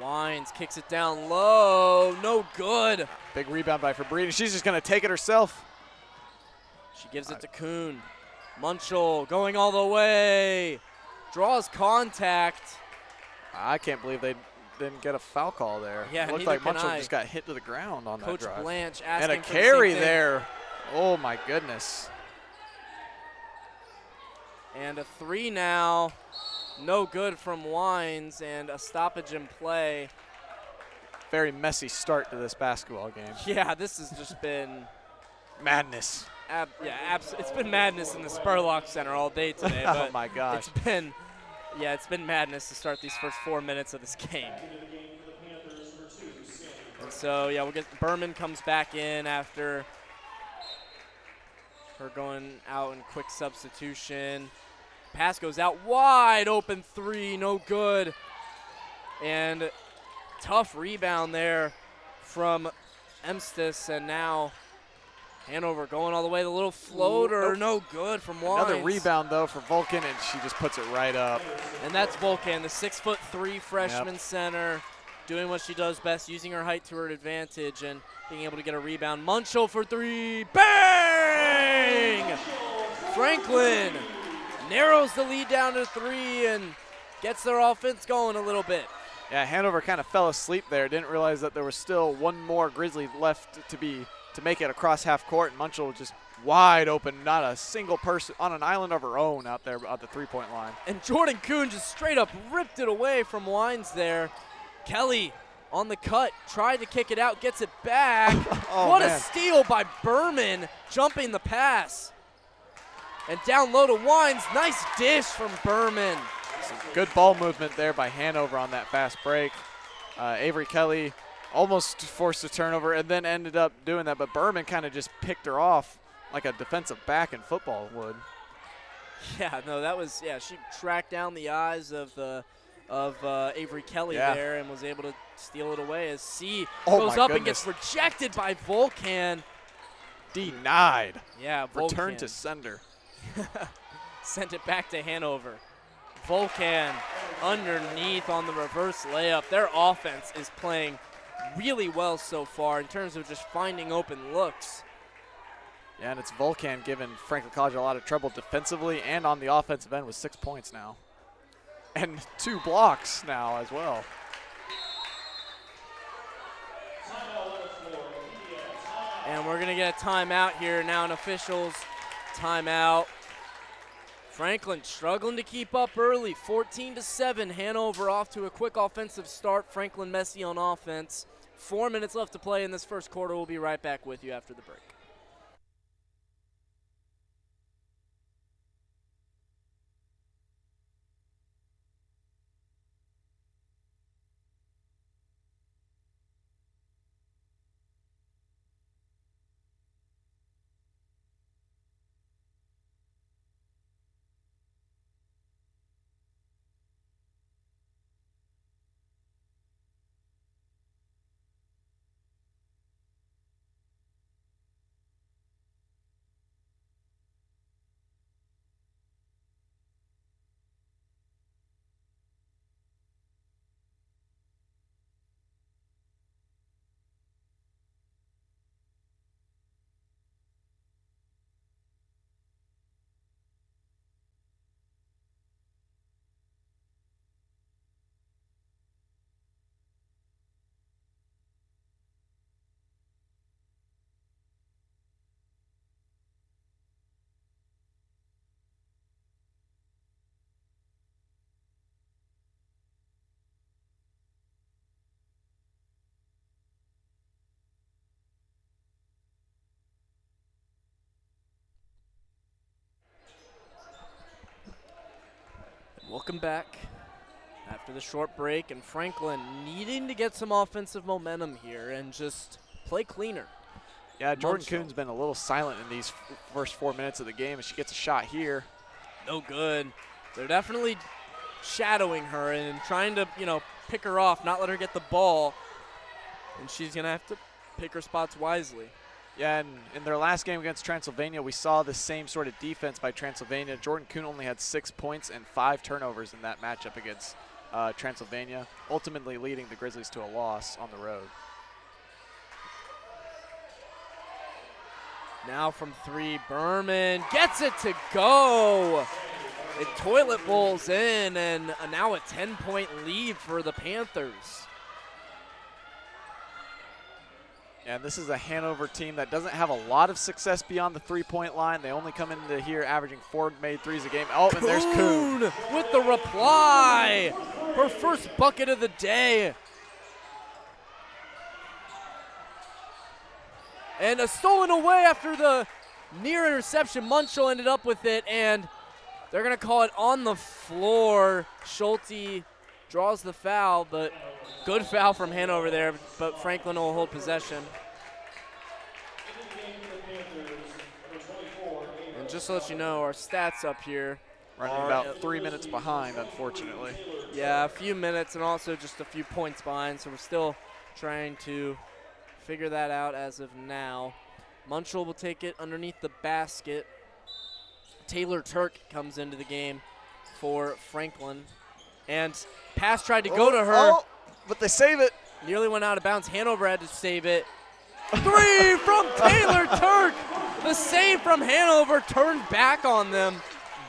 Wines kicks it down low, no good. Big rebound by for Breeden. She's just going to take it herself. She gives it to Kuhn. Munchel going all the way, draws contact. I can't believe they didn't get a foul call there. Yeah, it looked neither like can Munchel I. just got hit to the ground on Coach that drive. Blanche And asking a for carry the same thing. there. Oh my goodness. And a three now, no good from Wines, and a stoppage in play. Very messy start to this basketball game. Yeah, this has just been Madness. it's been madness in the Spurlock Center all day today. Oh But my gosh. it's been madness to start these first 4 minutes of this game. And so yeah, Berman comes back in after her going out in quick substitution. Pass goes out wide open three, no good. And tough rebound there from Emstis, and now Hanover going all the way. The little floater, no good from Wines. Another rebound, though, for Volcan, and she just puts it right up. And that's Volcan, the 6'3" freshman center, doing what she does best, using her height to her advantage and being able to get a rebound. Munchel for three, bang! Franklin narrows the lead down to three and gets their offense going a little bit. Yeah, Hanover kind of fell asleep there. Didn't realize that there was still one more Grizzly left to make it across half court, and Munchel was just wide open. Not a single person on an island of her own out there at the three-point line. And Jordan Kuhn just straight up ripped it away from Wines there. Kelly on the cut, tried to kick it out, gets it back. Oh, what man. a steal by Berman, jumping the pass. And down low to Wines, nice dish from Berman. Some good ball movement there by Hanover on that fast break. Avery Kelly almost forced a turnover and then ended up doing that, but Berman kind of just picked her off like a defensive back in football would. Yeah, no, that was, she tracked down the eyes of Avery Kelly there and was able to steal it away as C goes up and gets rejected by Volcan. Denied. Yeah, Volcan. Return to sender. Sent it back to Hanover. Volcan underneath on the reverse layup. Their offense is playing really well so far in terms of just finding open looks. Yeah, and it's Volcan giving Franklin College a lot of trouble defensively and on the offensive end with 6 points now. And 2 blocks now as well. And we're going to get a timeout here now, an officials timeout. Franklin struggling to keep up early, 14-7. Hanover off to a quick offensive start. Franklin messy on offense. 4 minutes left to play in this first quarter. We'll be right back with you after the break. Welcome back after the short break, and Franklin needing to get some offensive momentum here and just play cleaner. Yeah, Jordan Munchel. Kuhn's been a little silent in these first 4 minutes of the game, and she gets a shot here. No good. They're definitely shadowing her and trying to, pick her off, not let her get the ball, and she's going to have to pick her spots wisely. Yeah, and in their last game against Transylvania, we saw the same sort of defense by Transylvania. Jordan Kuhn only had 6 points and 5 turnovers in that matchup against Transylvania, ultimately leading the Grizzlies to a loss on the road. Now from 3, Berman gets it to go. It toilet bowls in, and now a 10-point lead for the Panthers. And this is a Hanover team that doesn't have a lot of success beyond the 3-point line. They only come into here averaging 4 made threes a game. Oh, and there's Kuhn with the reply. Her first bucket of the day. And a stolen away after the near interception. Munchel ended up with it, and they're going to call it on the floor. Schulte draws the foul, but good foul from Hanover there, but Franklin will hold possession. And just to let you know, our stats up here running about 3 minutes behind, unfortunately. Yeah, a few minutes and also just a few points behind, so we're still trying to figure that out as of now. Munchel will take it underneath the basket. Taylor Turk comes into the game for Franklin. And pass tried to go to her. Oh, but they save it. Nearly went out of bounds. Hanover had to save it. 3 from Taylor Turk. The save from Hanover turned back on them.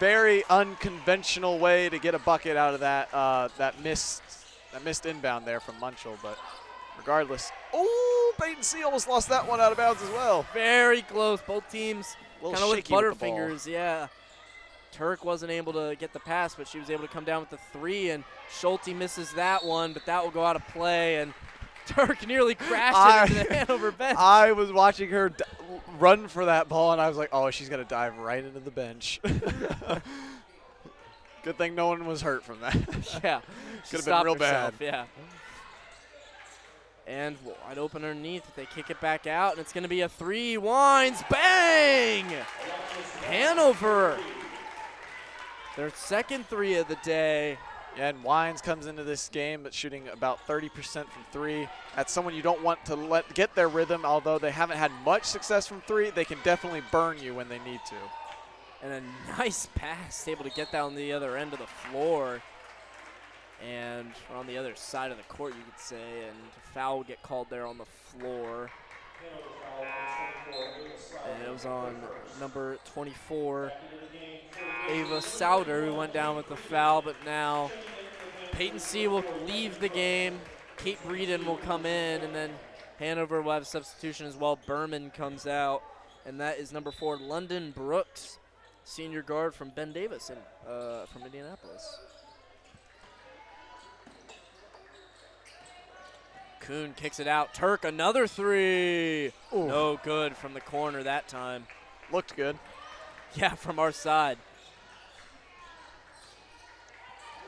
Very unconventional way to get a bucket out of that that missed inbound there from Munchel, but regardless. Oh, Peyton C almost lost that one out of bounds as well. Very close. Both teams kind of with shaky with the ball. butterfingers. Yeah. Turk wasn't able to get the pass, but she was able to come down with the 3, and Schulte misses that one, but that will go out of play, and Turk nearly crashed into the Hanover bench. I was watching her run for that ball, and I was like, oh, she's going to dive right into the bench. Good thing no one was hurt from that. Yeah. Could have been real bad. Yeah. And wide open underneath. They kick it back out, and it's going to be a 3. Wines, bang! Hanover. Their second 3 of the day. Yeah, and Wines comes into this game but shooting about 30% from 3. That's someone you don't want to let get their rhythm, although they haven't had much success from 3. They can definitely burn you when they need to. And a nice pass, able to get down the other end of the floor. And on the other side of the court, you could say, and a foul would get called there on the floor. And it was on number 24, Ava Souter, who went down with the foul, but now Peyton C will leave the game. Kate Breeden will come in, and then Hanover will have a substitution as well. Berman comes out, and that is number 4, London Brooks, senior guard from Ben Davis from Indianapolis. Kuhn kicks it out. Turk, another 3. Ooh. No good from the corner that time. Looked good. Yeah, from our side.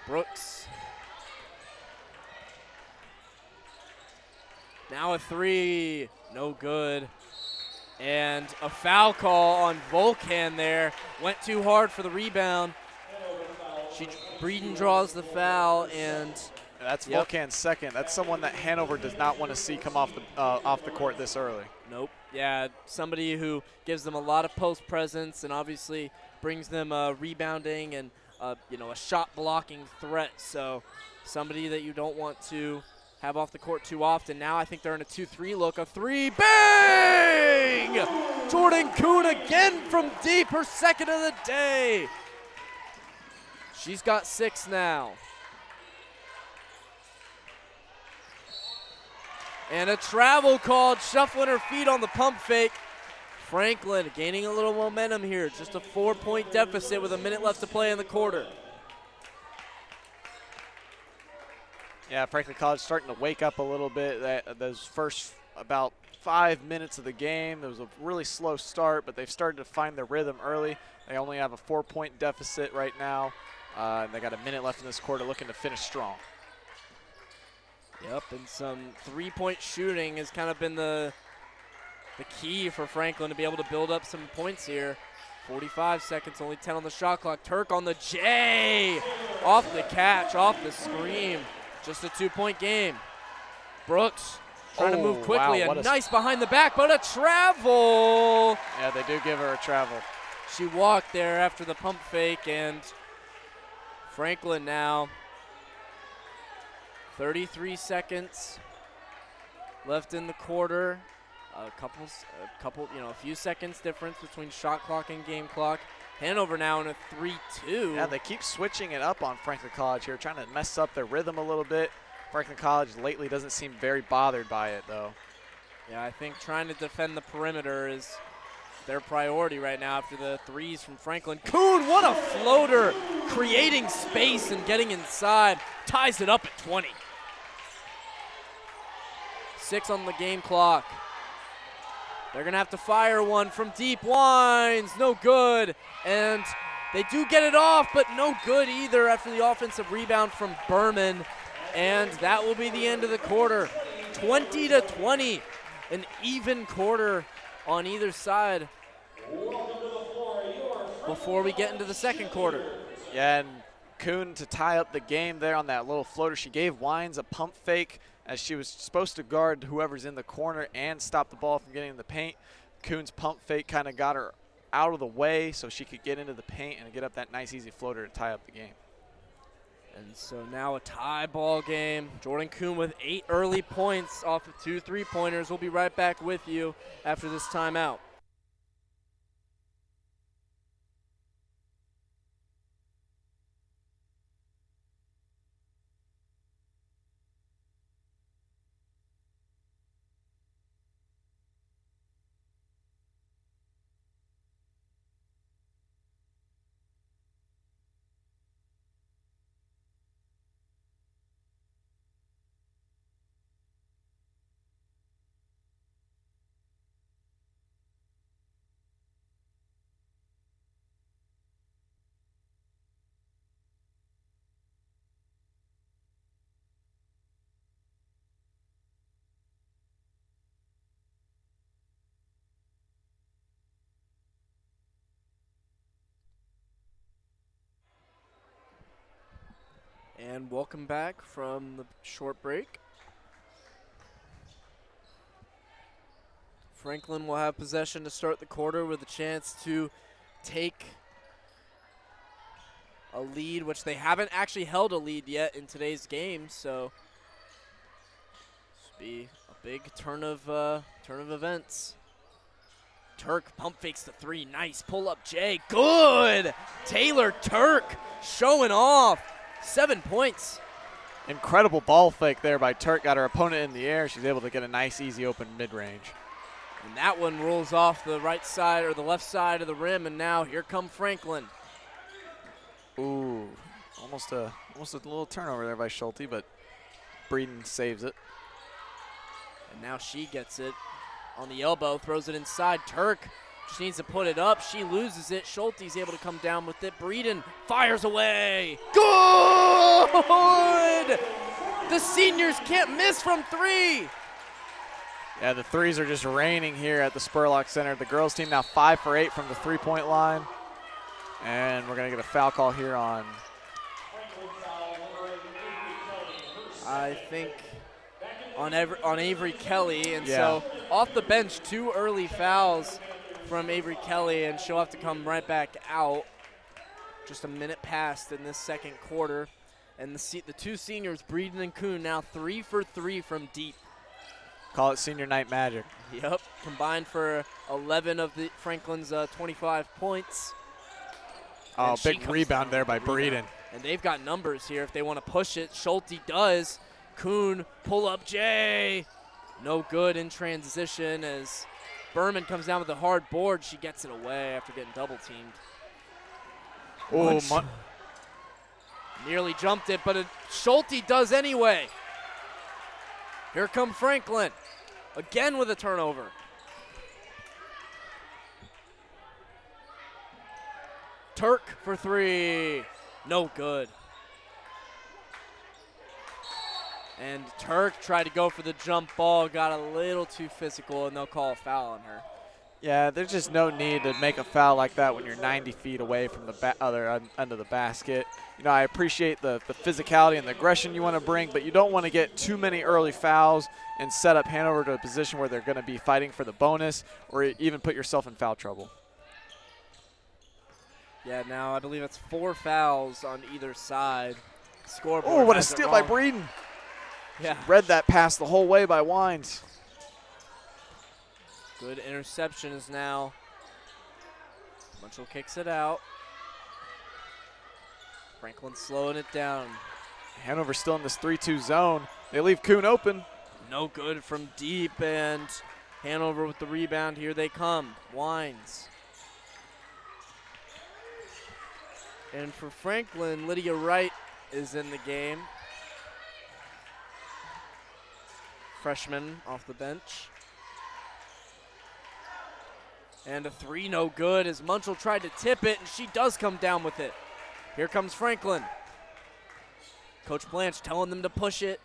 Brooks. Now a 3. No good. And a foul call on Volcan there. Went too hard for the rebound. Breeden draws the foul, and that's Volcan's second. That's someone that Hanover does not want to see come off the court this early. Nope. Yeah, somebody who gives them a lot of post presence and obviously brings them rebounding and a shot blocking threat. So somebody that you don't want to have off the court too often. Now I think they're in a 2-3 look. A 3, bang! Jordan Kuhn again from deep, her second of the day. She's got 6 now. And a travel called, shuffling her feet on the pump fake. Franklin gaining a little momentum here. Just a 4-point deficit with a minute left to play in the quarter. Yeah, Franklin College starting to wake up a little bit. Those first about 5 minutes of the game, there was a really slow start, but they've started to find their rhythm early. They only have a 4-point deficit right now. And they got a minute left in this quarter, looking to finish strong. Yep, and some three-point shooting has kind of been the key for Franklin to be able to build up some points here. 45 seconds, only 10 on the shot clock. Turk on the J, off the catch, off the screen. Just a 2-point game. Brooks trying to move quickly. Wow, a nice behind the back, but a travel. Yeah, they do give her a travel. She walked there after the pump fake, and Franklin now 33 seconds left in the quarter. A few seconds difference between shot clock and game clock. Hanover now in a 3-2. Yeah, they keep switching it up on Franklin College here, trying to mess up their rhythm a little bit. Franklin College lately doesn't seem very bothered by it, though. Yeah, I think trying to defend the perimeter is their priority right now after the threes from Franklin. Kuhn, what a floater, creating space and getting inside. Ties it up at 20. 6 on the game clock. They're going to have to fire one from deep. Wines, no good. And they do get it off, but no good either after the offensive rebound from Berman. And that will be the end of the quarter. 20-20, an even quarter on either side before we get into the second quarter. Yeah, and Kuhn to tie up the game there on that little floater. She gave Wines a pump fake as she was supposed to guard whoever's in the corner and stop the ball from getting in the paint. Kuhn's pump fake kind of got her out of the way so she could get into the paint and get up that nice easy floater to tie up the game. And so now a tie ball game. Jordan Kuhn with 8 early points off of 2 3-pointers. We'll be right back with you after this timeout. And welcome back from the short break. Franklin will have possession to start the quarter with a chance to take a lead, which they haven't actually held a lead yet in today's game. So this will be a big turn of events. Turk pump fakes the 3, nice pull up J, good. Taylor Turk showing off. 7 points. Incredible ball fake there by Turk. Got her opponent in the air. She's able to get a nice, easy, open mid-range. And that one rolls off the right side or the left side of the rim, and now here come Franklin. Ooh, almost a little turnover there by Schulte, but Breeden saves it. And now she gets it on the elbow, throws it inside. Turk just needs to put it up. She loses it. Schulte's able to come down with it. Breeden fires away. Good! The seniors can't miss from 3. Yeah, the threes are just raining here at the Spurlock Center. The girls team now 5 for 8 from the 3-point line. And we're going to get a foul call here on, I think, on Avery Kelly. And Yeah. so off the bench, 2 early fouls from Avery Kelly, and she'll have to come right back out. Just a minute passed in this second quarter. And the 2 seniors, Breeden and Kuhn, now 3 for 3 from deep. call it senior night magic. Yep, combined for 11 of the Franklin's 25 points. Oh, And she big comes rebound down there with by the rebound. Breeden. And they've got numbers here if they want to push it. Schulte does. Kuhn, pull up J. No good in transition as Berman comes down with a hard board. She gets it away after getting double teamed. Oh, Nearly jumped it, but Schulte does anyway. Here come Franklin, again with a turnover. Turk for 3. No good. And Turk tried to go for the jump ball, got a little too physical, and they'll call a foul on her. Yeah, there's just no need to make a foul like that when you're 90 feet away from the other end of the basket. You know, I appreciate the physicality and the aggression you want to bring, but you don't want to get too many early fouls and set up Hanover to a position where they're going to be fighting for the bonus or even put yourself in foul trouble. Yeah, now I believe it's 4 fouls on either side. Scoreboard. Oh, what a has it steal by wrong. Breeden. Yeah. Read that pass the whole way by Wines. Good interceptions now. Munchell kicks it out. Franklin slowing it down. Hanover still in this 3-2 zone. They leave Kuhn open. No good from deep, and Hanover with the rebound. Here they come. Wines. And for Franklin, Lydia Wright is in the game. Freshman off the bench. And a 3, no good, as Munchell tried to tip it, and she does come down with it. Here comes Franklin. Coach Blanche telling them to push it.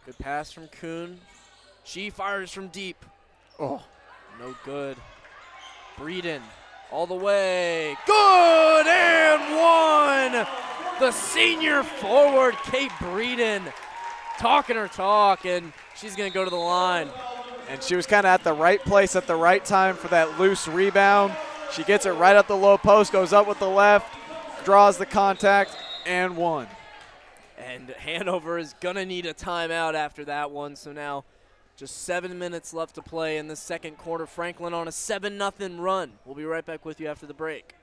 Good pass from Kuhn. She fires from deep. Oh, no good. Breeden all the way. Good, and 1. The senior forward, Kate Breeden, talking her talk, and she's going to go to the line. And she was kind of at the right place at the right time for that loose rebound. She gets it right at the low post, goes up with the left, draws the contact, and 1. And Hanover is going to need a timeout after that one. So now just 7 minutes left to play in the second quarter. Franklin on a 7-0 run. We'll be right back with you after the break.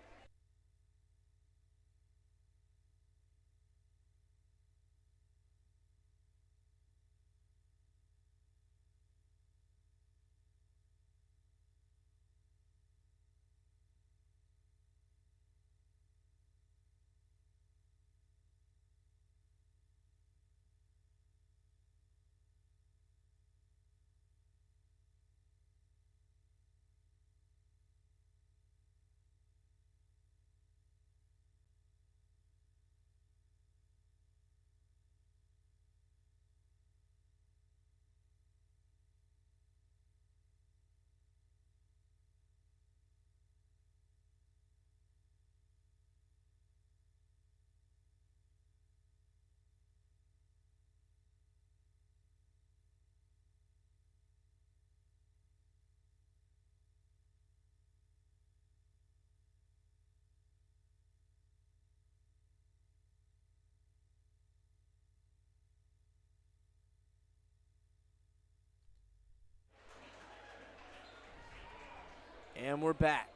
And we're back.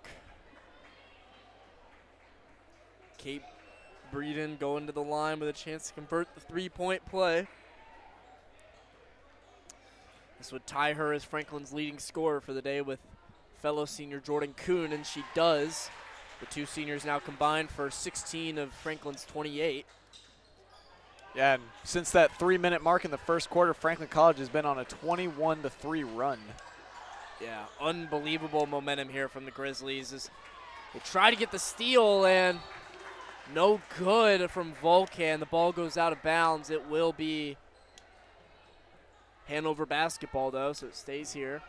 Kate Breeden going to the line with a chance to convert the 3-point play. This would tie her as Franklin's leading scorer for the day with fellow senior Jordan Kuhn, and she does. The two seniors now combined for 16 of Franklin's 28. Yeah, and since that 3-minute mark in the first quarter, Franklin College has been on a 21-3 run. Yeah, unbelievable momentum here from the Grizzlies as they try to get the steal, and no good from Volcan. The ball goes out of bounds. It will be Hanover basketball, though, so it stays here.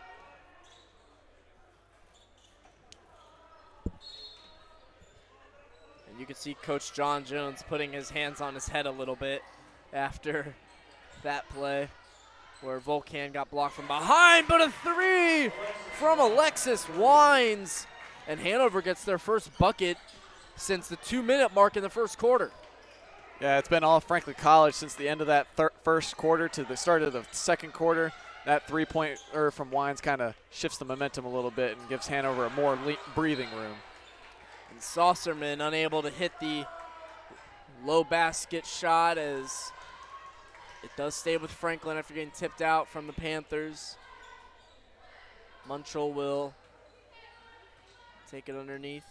And you can see Coach John Jones putting his hands on his head a little bit after that play, where Volcan got blocked from behind, but a 3 from Alexis Wines. And Hanover gets their first bucket since the 2-minute mark in the first quarter. Yeah, it's been all Franklin College since the end of that first quarter to the start of the second quarter. That 3-pointer from Wines kind of shifts the momentum a little bit and gives Hanover a more breathing room. And Saucerman unable to hit the low basket shot as it does stay with Franklin after getting tipped out from the Panthers. Munchell will take it underneath.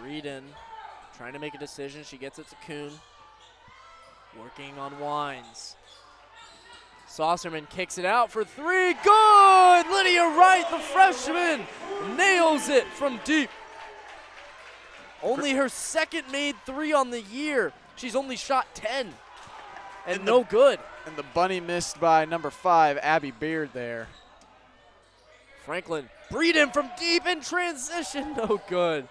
Breeden trying to make a decision. She gets it to Kuhn. Working on Wines. Saucerman kicks it out for 3. Good! Lydia Wright, the freshman, nails it from deep. Only her second made 3 on the year. She's only shot 10 and no good. And the bunny missed by number 5, Abby Beard there. Franklin, Breeden from deep in transition, no good.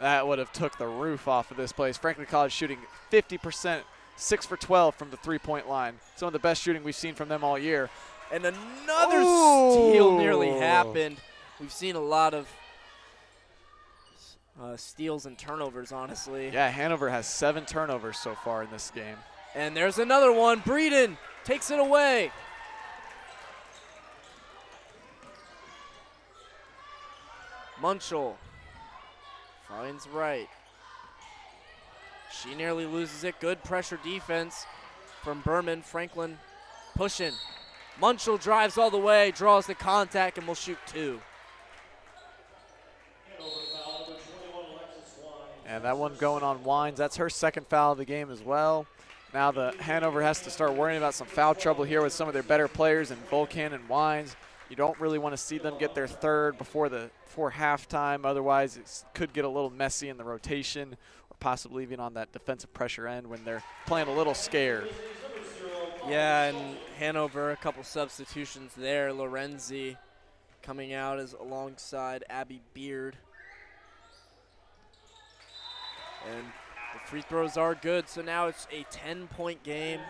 That would have took the roof off of this place. Franklin College shooting 50%, 6 for 12 from the three-point line. Some of the best shooting we've seen from them all year. And another steal nearly happened. We've seen a lot of steals and turnovers, honestly. Yeah, Hanover has 7 turnovers so far in this game. And there's another one. Breeden takes it away. Munchel finds Wright. She nearly loses it. Good pressure defense from Berman. Franklin pushing. Munchel drives all the way, draws the contact, and will shoot 2. And that one going on Wines. That's her second foul of the game as well. Now the Hanover has to start worrying about some foul trouble here with some of their better players in Volcan and Wines. You don't really want to see them get their third before halftime. Otherwise, it could get a little messy in the rotation or possibly even on that defensive pressure end when they're playing a little scared. Yeah, and Hanover, a couple substitutions there. Lorenzi coming out as alongside Abby Beard. And the free throws are good, so now it's a 10-point game.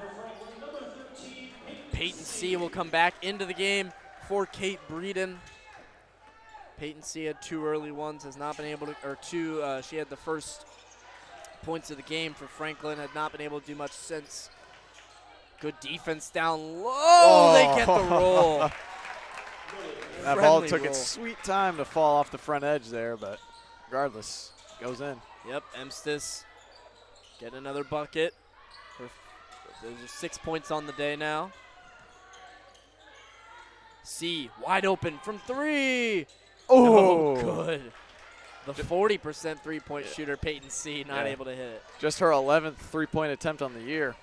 Peyton C will come back into the game for Kate Breeden. Peyton C had 2 early ones, has not been able to, or 2, she had the first points of the game for Franklin, had not been able to do much since. Good defense down low, they get the roll. That ball took its sweet time to fall off the front edge there, but regardless, goes in. Yep, Emstis get another bucket. There's 6 points on the day now. C wide open from 3. Oh, no good. The 40% three-point shooter, Peyton C, not able to hit it. Just her 11th three-point attempt on the year.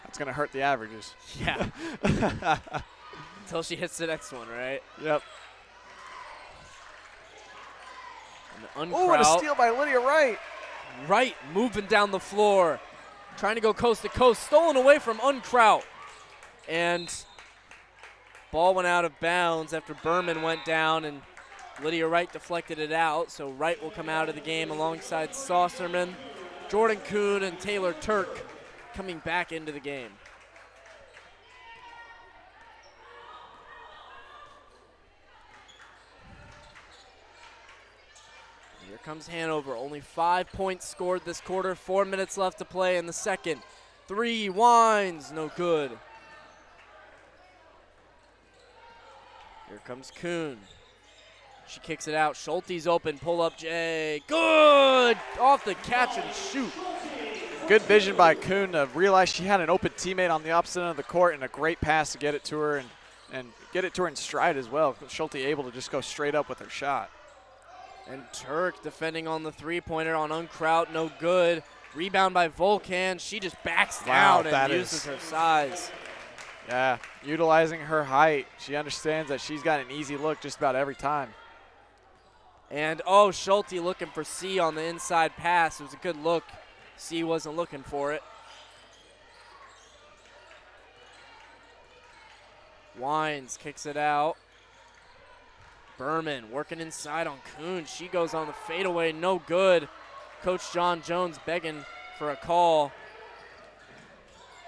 That's going to hurt the averages. Yeah. Until she hits the next one, right? Yep. Oh, and a steal by Lydia Wright. Wright moving down the floor, trying to go coast to coast, stolen away from Unkraut. And ball went out of bounds after Berman went down and Lydia Wright deflected it out. So Wright will come out of the game alongside Saucerman, Jordan Kuhn, and Taylor Turk coming back into the game. Here comes Hanover. Only 5 points scored this quarter. 4 minutes left to play in the second. 3 Wines, no good. Here comes Kuhn. She kicks it out. Schulte's open. Pull up Jay. Good! Off the catch and shoot. Good vision by Kuhn to realize she had an open teammate on the opposite end of the court and a great pass to get it to her and get it to her in stride as well. Schulte able to just go straight up with her shot. And Turk defending on the three-pointer on Unkraut, no good. Rebound by Volcan. She just backs down and uses her size. Yeah, utilizing her height. She understands that she's got an easy look just about every time. And, oh, Schulte looking for C on the inside pass. It was a good look. C wasn't looking for it. Wines kicks it out. Berman working inside on Kuhn. She goes on the fadeaway, no good. Coach John Jones begging for a call.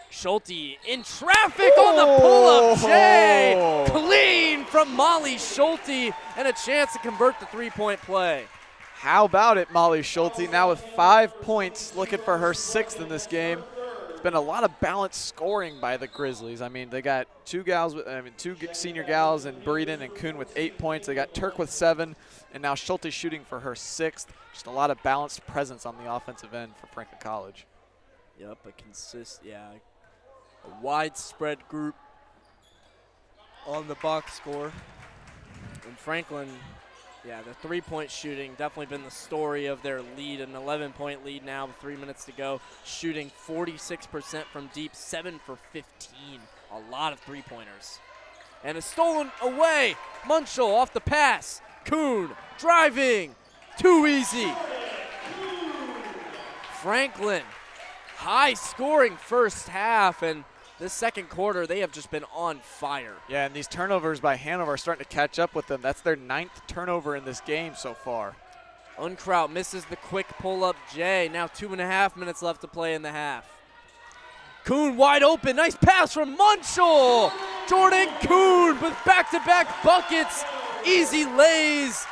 Schulte in traffic on the pull-up. Jay, clean from Molly Schulte, and a chance to convert the three-point play. How about it, Molly Schulte, now with 5 points, looking for her 6th in this game. It's been a lot of balanced scoring by the Grizzlies. I mean, they got two senior gals in Breeden and Kuhn with 8 points. They got Turk with 7, and now Schulte shooting for her 6th. Just a lot of balanced presence on the offensive end for Franklin College. Yep, a widespread group on the box score. And Franklin, yeah, the three-point shooting definitely been the story of their lead, an 11-point lead now with 3 minutes to go, shooting 46% from deep, 7 for 15, a lot of three-pointers. And it's stolen away. Munchel off the pass. Kuhn driving. Too easy. Franklin, high scoring first half, and this second quarter they have just been on fire. Yeah, and these turnovers by Hanover are starting to catch up with them. That's their 9th turnover in this game so far. Unkraut misses the quick pull-up J. Now 2.5 minutes left to play in the half. Kuhn wide open. Nice pass from Munchel. Jordan Kuhn with back-to-back buckets. Easy lays.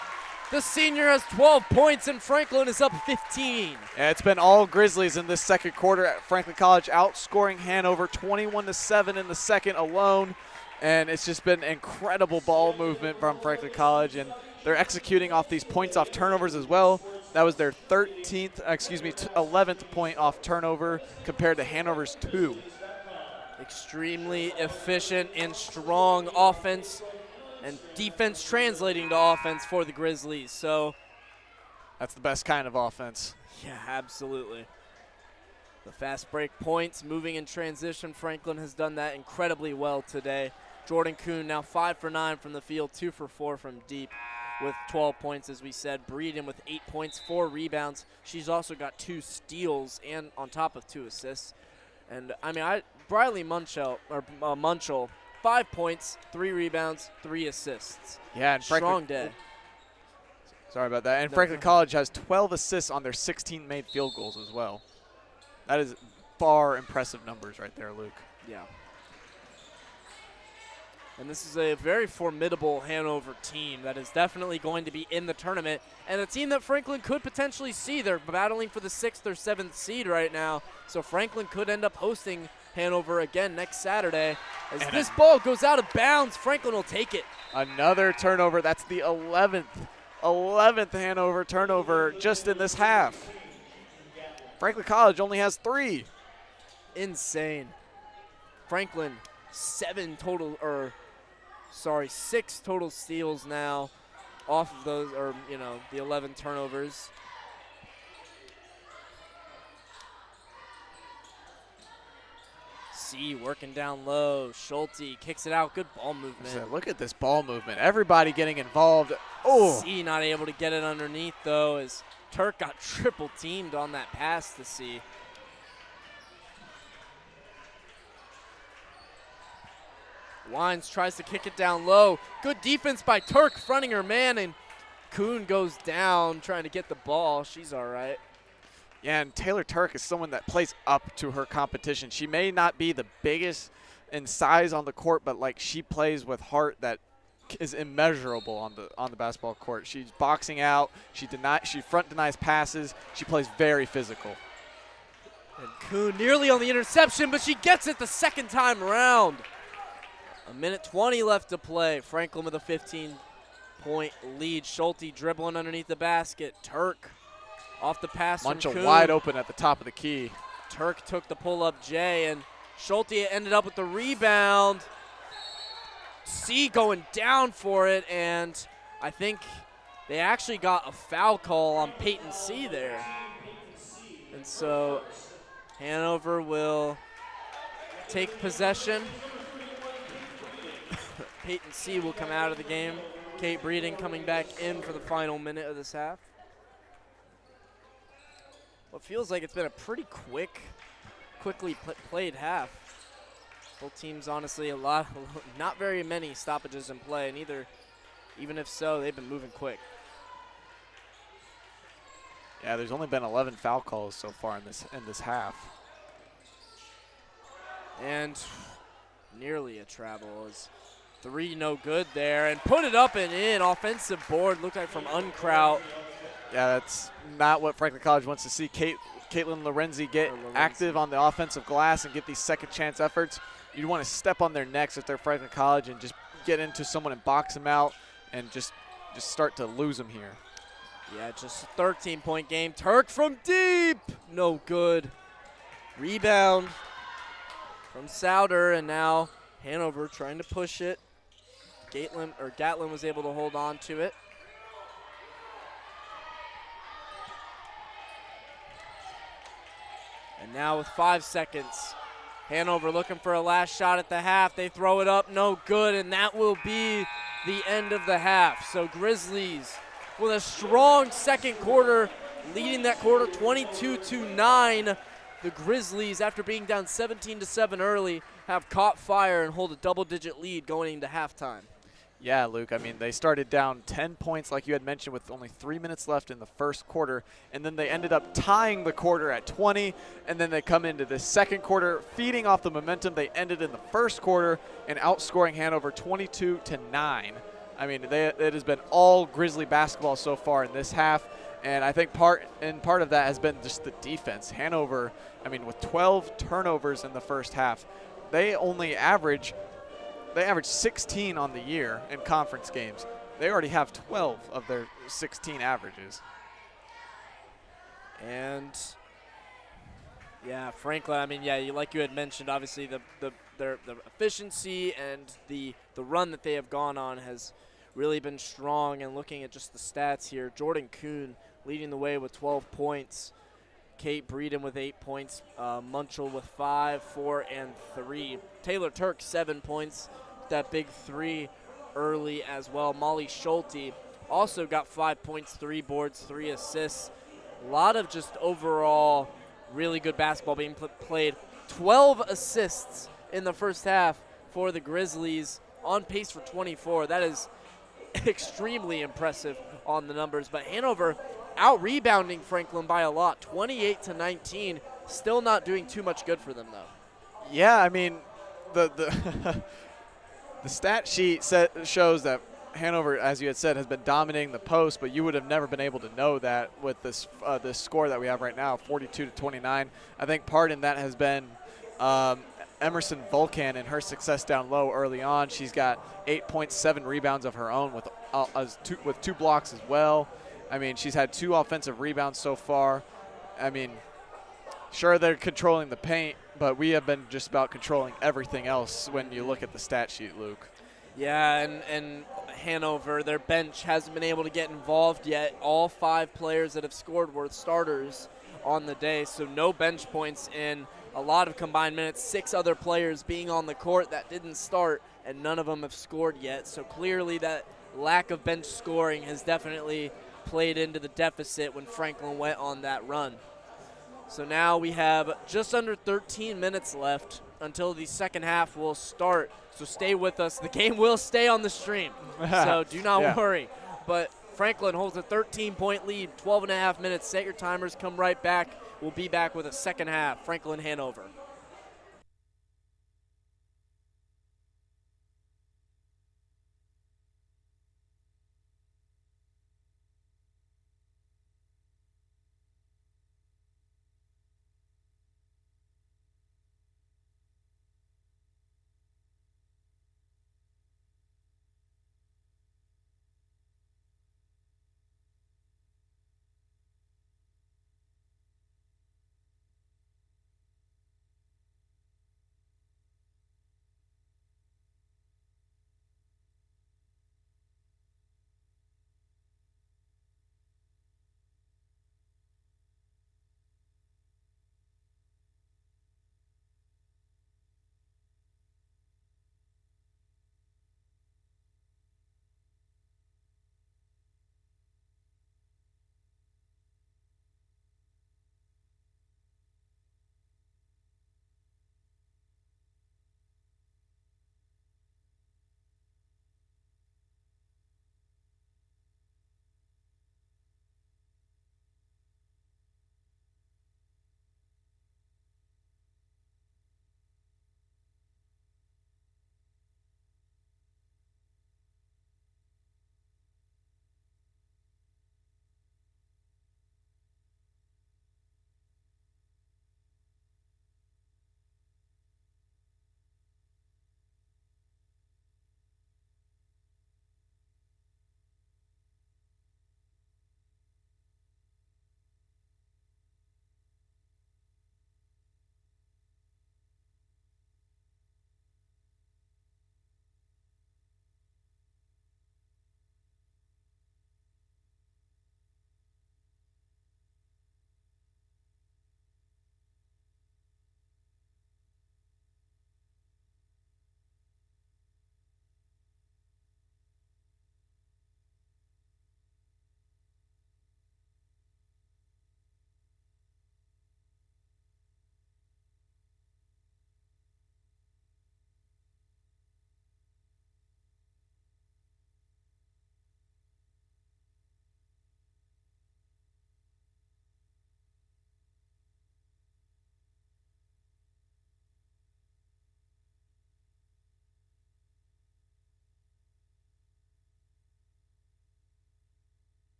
The senior has 12 points, and Franklin is up 15. Yeah, it's been all Grizzlies in this second quarter. Franklin College outscoring Hanover 21-7 in the second alone. And it's just been incredible ball movement from Franklin College, and they're executing off these points off turnovers as well. That was their 11th point off turnover compared to Hanover's 2. Extremely efficient and strong offense, and defense translating to offense for the Grizzlies. So that's the best kind of offense. Yeah, absolutely. The fast break points, moving in transition. Franklin has done that incredibly well today. Jordan Kuhn now 5 for 9 from the field, 2 for 4 from deep with 12 points, as we said. Breeden with 8 points, 4 rebounds. She's also got 2 steals and on top of 2 assists. And I mean, Briley Munchel, 5 points, 3 rebounds, 3 assists. Yeah, and strong day. Sorry about that. And Franklin College has 12 assists on their 16 made field goals as well. That is far impressive numbers right there, Luke. Yeah. And this is a very formidable Hanover team that is definitely going to be in the tournament, and a team that Franklin could potentially see. They're battling for the 6th or 7th seed right now, so Franklin could end up hosting Hanover again next Saturday. As this ball goes out of bounds, Franklin will take it. Another turnover. That's the 11th Hanover turnover just in this half. Franklin College only has 3. Insane. Franklin, 6 total steals now off of those, or the 11 turnovers. C working down low. Schulte kicks it out. Good ball movement. So look at this ball movement. Everybody getting involved. Oh, C not able to get it underneath though, as Turk got triple teamed on that pass to C. Wines tries to kick it down low. Good defense by Turk, fronting her man, and Kuhn goes down trying to get the ball. She's all right. Yeah, and Taylor Turk is someone that plays up to her competition. She may not be the biggest in size on the court, but she plays with heart that is immeasurable on the basketball court. She's boxing out. She front denies passes. She plays very physical. And Kuhn nearly on the interception, but she gets it the second time around. 1:20 left to play. Franklin with a 15-point lead. Schulte dribbling underneath the basket. Turk off the pass from Kuhn. Munchel wide open at the top of the key. Turk took the pull-up J, and Schulte ended up with the rebound. C going down for it, and I think they actually got a foul call on Peyton C there. And so Hanover will take possession. Peyton C will come out of the game. Kate Breeden coming back in for the final minute of this half. Well, it feels like it's been a pretty quickly played half. Both teams, honestly, not very many stoppages in play, and even if so, they've been moving quick. Yeah, there's only been 11 foul calls so far in this half. And nearly a travel. Is 3 no good there, and put it up and in. Offensive board looked like from Unkraut. Yeah, that's not what Franklin College wants to see. Caitlin Lorenzi get active on the offensive glass and get these second chance efforts. You'd want to step on their necks if they're Franklin College and just get into someone and box them out and just start to lose them here. Yeah, just a 13-point game. Turk from deep, no good. Rebound from Souder, and now Hanover trying to push it. Gatlin was able to hold on to it. And now with 5 seconds, Hanover looking for a last shot at the half. They throw it up, no good, and that will be the end of the half. So Grizzlies with a strong second quarter, leading that quarter 22-9. The Grizzlies, after being down 17-7 early, have caught fire and hold a double-digit lead going into halftime. Yeah, Luke, I mean, they started down 10 points, like you had mentioned, with only 3 minutes left in the first quarter, and then they ended up tying the quarter at 20, and then they come into the second quarter, feeding off the momentum they ended in the first quarter and outscoring Hanover 22-9. I mean, it has been all Grizzly basketball so far in this half, and I think part of that has been just the defense. Hanover, I mean, with 12 turnovers in the first half, they average 16 on the year in conference games. They already have 12 of their 16 averages. And yeah, Franklin, I mean, yeah, like you had mentioned, obviously their efficiency and the run that they have gone on has really been strong. And looking at just the stats here, Jordan Kuhn leading the way with 12 points. Kate Breeden with 8 points. Munchell with 5, 4, and 3. Taylor Turk, 7 points. That big 3 early as well. Molly Schulte also got 5 points, 3 boards, 3 assists. A lot of just overall really good basketball being played. 12 assists in the first half for the Grizzlies, on pace for 24. That is extremely impressive on the numbers. But Hanover out-rebounding Franklin by a lot, 28-19. Still not doing too much good for them, though. Yeah, I mean, the the stat sheet shows that Hanover, as you had said, has been dominating the post, but you would have never been able to know that with this score that we have right now, 42-29. I think part in that has been Emerson Volcan and her success down low early on. She's got 8.7 rebounds of her own with 2 blocks as well. I mean, she's had 2 offensive rebounds so far. I mean, sure, they're controlling the paint, but we have been just about controlling everything else when you look at the stat sheet, Luke. Yeah, and Hanover, their bench hasn't been able to get involved yet. All 5 players that have scored were starters on the day, so no bench points in a lot of combined minutes. 6 other players being on the court that didn't start, and none of them have scored yet. So clearly that lack of bench scoring has definitely played into the deficit when Franklin went on that run. So now we have just under 13 minutes left until the second half will start. So stay with us. The game will stay on the stream, so do not worry. But Franklin holds a 13-point lead, 12 and a half minutes. Set your timers, come right back. We'll be back with a second half. Franklin, Hanover.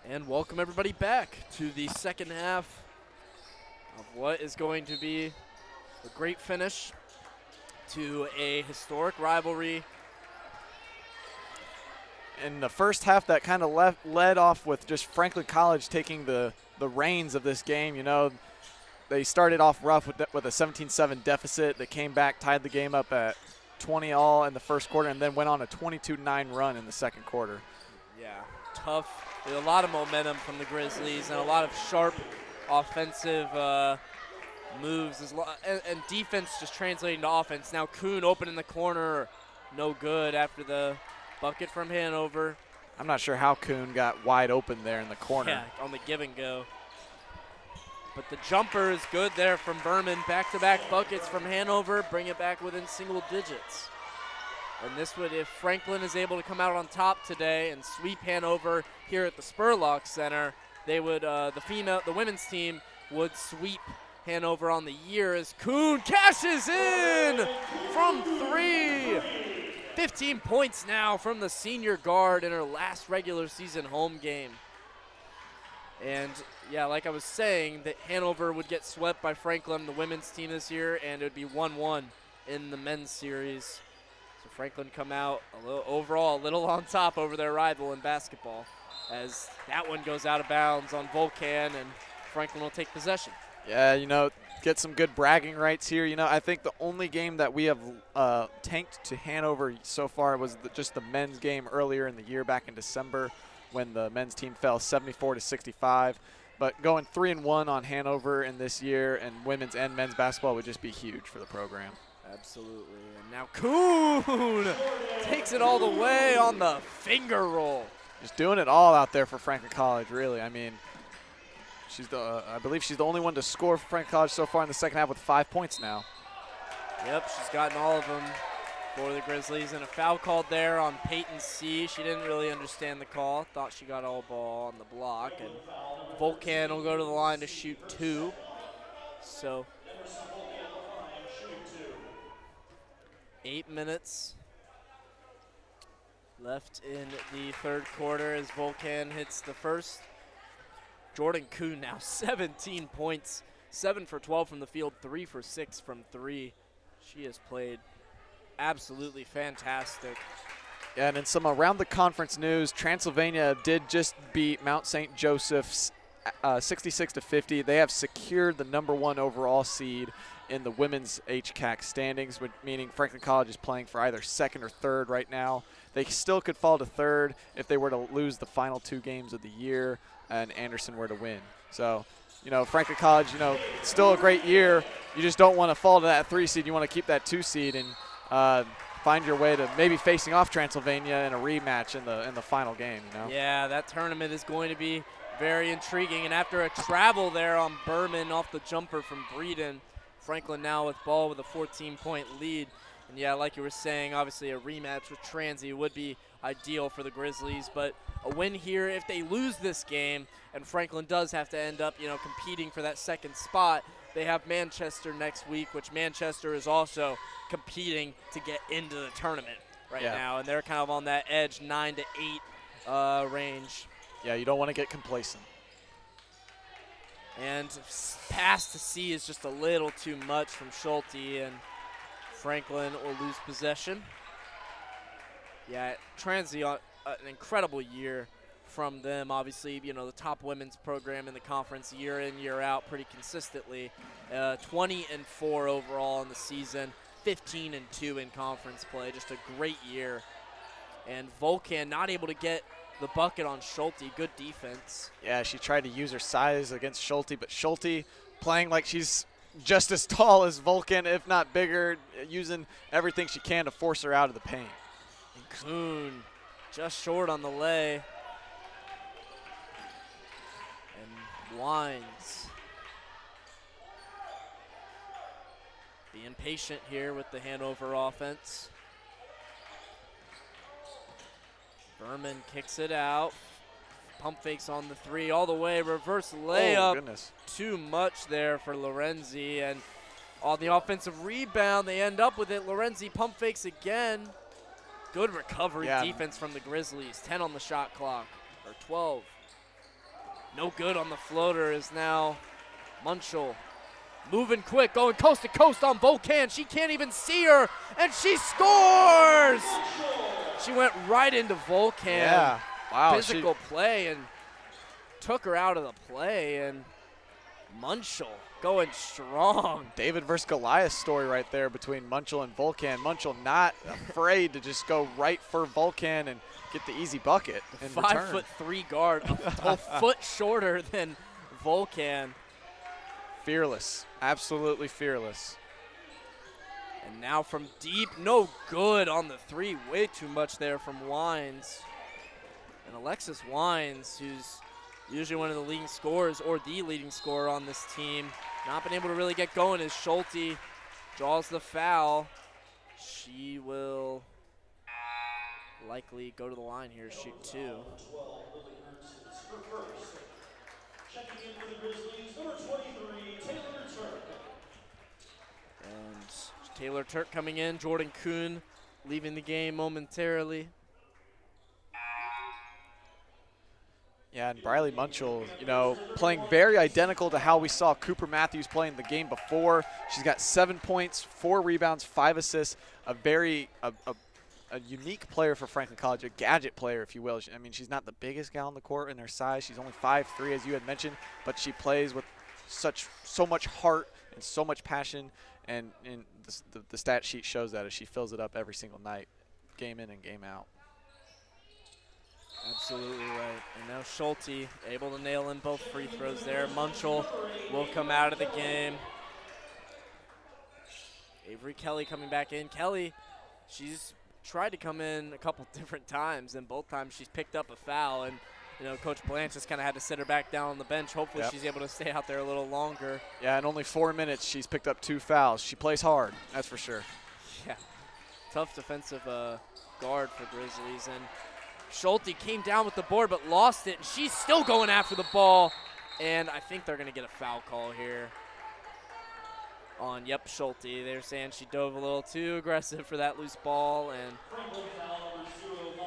And welcome everybody back to the second half of what is going to be a great finish to a historic rivalry. In the first half, that kind of led off with just Franklin College taking the reins of this game. You know, they started off rough with a 17-7 deficit. They came back, tied the game up at 20-all in the first quarter, and then went on a 22-9 run in the second quarter. Yeah, tough. With a lot of momentum from the Grizzlies and a lot of sharp offensive moves and defense just translating to offense. Now Kuhn open in the corner, no good after the bucket from Hanover. I'm not sure how Kuhn got wide open there in the corner. Yeah, on the give and go. But the jumper is good there from Berman. Back-to-back buckets from Hanover, bring it back within single digits. And this would, if Franklin is able to come out on top today and sweep Hanover here at the Spurlock Center, they would, the women's team would sweep Hanover on the year as Kuhn cashes in from 3. 15 points now from the senior guard in her last regular season home game. And yeah, like I was saying, that Hanover would get swept by Franklin, the women's team this year, and it would be 1-1 in the men's series. So Franklin come out overall a little on top over their rival in basketball, as that one goes out of bounds on Volcan, and Franklin will take possession. Yeah, you know, get some good bragging rights here. You know, I think the only game that we have tanked to Hanover so far was just the men's game earlier in the year back in December when the men's team fell 74-65. But going 3-1 on Hanover in this year and women's and men's basketball would just be huge for the program. Absolutely. And now Kuhn takes it all the way on the finger roll. Just doing it all out there for Franklin College, really. I mean, I believe she's the only one to score for Franklin College so far in the second half with 5 points now. Yep, she's gotten all of them for the Grizzlies. And a foul called there on Peyton C. She didn't really understand the call. Thought she got all ball on the block. And Volcan will go to the line to shoot 2. So 8 minutes left in the third quarter as Volcan hits the first. Jordan Kuhn now 17 points, 7 for 12 from the field, 3 for 6 from 3. She has played absolutely fantastic. Yeah, and in some around the conference news, Transylvania did just beat Mount St. Joseph's 66-50. They have secured the #1 overall seed in the women's HCAC standings, meaning Franklin College is playing for either second or third right now. They still could fall to third if they were to lose the final 2 games of the year and Anderson were to win. So, you know, Franklin College, you know, still a great year. You just don't want to fall to that 3 seed. You want to keep that 2 seed and find your way to maybe facing off Transylvania in a rematch in the final game, you know? Yeah, that tournament is going to be very intriguing. And after a travel there on Berman off the jumper from Breeden, Franklin now with ball with a 14-point lead. And yeah, like you were saying, obviously a rematch with Transy would be ideal for the Grizzlies, but a win here, if they lose this game, and Franklin does have to end up, you know, competing for that second spot, they have Manchester next week, which Manchester is also competing to get into the tournament right now, and they're kind of on that edge 9 to 8 range. Yeah, you don't want to get complacent. And pass to C is just a little too much from Schulte, and Franklin will lose possession. Yeah, Transy, an incredible year from them. Obviously, you know, the top women's program in the conference year in, year out pretty consistently. 20-4 overall in the season, 15-2 in conference play. Just a great year. And Volcan not able to get the bucket on Schulte. Good defense. Yeah, she tried to use her size against Schulte, but Schulte playing like she's just as tall as Volcan, if not bigger, using everything she can to force her out of the paint. And Kuhn just short on the lay. And Wines being patient here with the Hanover offense. Berman kicks it out. Pump fakes on the 3 all the way. Reverse layup. Oh, goodness. Too much there for Lorenzi. And on the offensive rebound, they end up with it. Lorenzi pump fakes again. Good recovery defense from the Grizzlies. 10 on the shot clock, or 12. No good on the floater is now Munchel. Moving quick, going coast to coast on Volcan. She can't even see her, and she scores! She went right into Volcan. Yeah, wow. Physical play and took her out of the play, and Munchel going strong. David versus Goliath story right there between Munchel and Volcan. Munchel not afraid to just go right for Volcan and get the easy bucket in return. 5'3" guard, a foot shorter than Volcan. Fearless, absolutely fearless. And now from deep, no good on the three. Way too much there from Wines. And Alexis Wines, who's usually one of the leading scorers or the leading scorer on this team, not been able to really get going as Schulte draws the foul. She will likely go to the line here, shoot two. Checking in for the Grizzlies, number 23, Taylor Turk. And Taylor Turk coming in, Jordan Kuhn leaving the game momentarily. Yeah, and Briley Munchel, you know, playing very identical to how we saw Cooper Matthews playing the game before. She's got 7 points, 4 rebounds, 5 assists, a unique player for Franklin College, a gadget player, if you will. I mean, she's not the biggest gal on the court in her size. She's only 5'3", as you had mentioned, but she plays with so much heart and so much passion, and the stat sheet shows that as she fills it up every single night, game in and game out. Absolutely right. And now Schulte able to nail in both free throws there. Munchel will come out of the game. Avery Kelly coming back in. Kelly, she's tried to come in a couple different times, and both times she's picked up a foul. And, you know, Coach Blanche just kind of had to sit her back down on the bench. Hopefully she's able to stay out there a little longer. Yeah, in only 4 minutes, she's picked up 2 fouls. She plays hard, that's for sure. Yeah, tough defensive guard for Grizzlies. And Schulte came down with the board but lost it, and she's still going after the ball. And I think they're going to get a foul call here on, Schulte. They're saying she dove a little too aggressive for that loose ball. And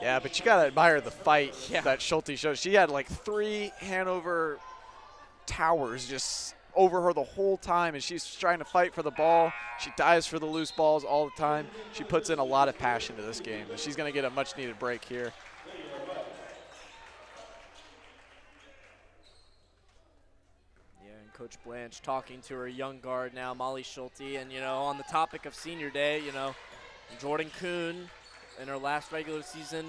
yeah, but you got to admire the fight that Schulte shows. She had like 3 Hanover towers just over her the whole time, and she's trying to fight for the ball. She dives for the loose balls all the time. She puts in a lot of passion to this game, and she's going to get a much-needed break here. Coach Blanche talking to her young guard now, Molly Schulte. And, you know, on the topic of senior day, you know, Jordan Kuhn in her last regular season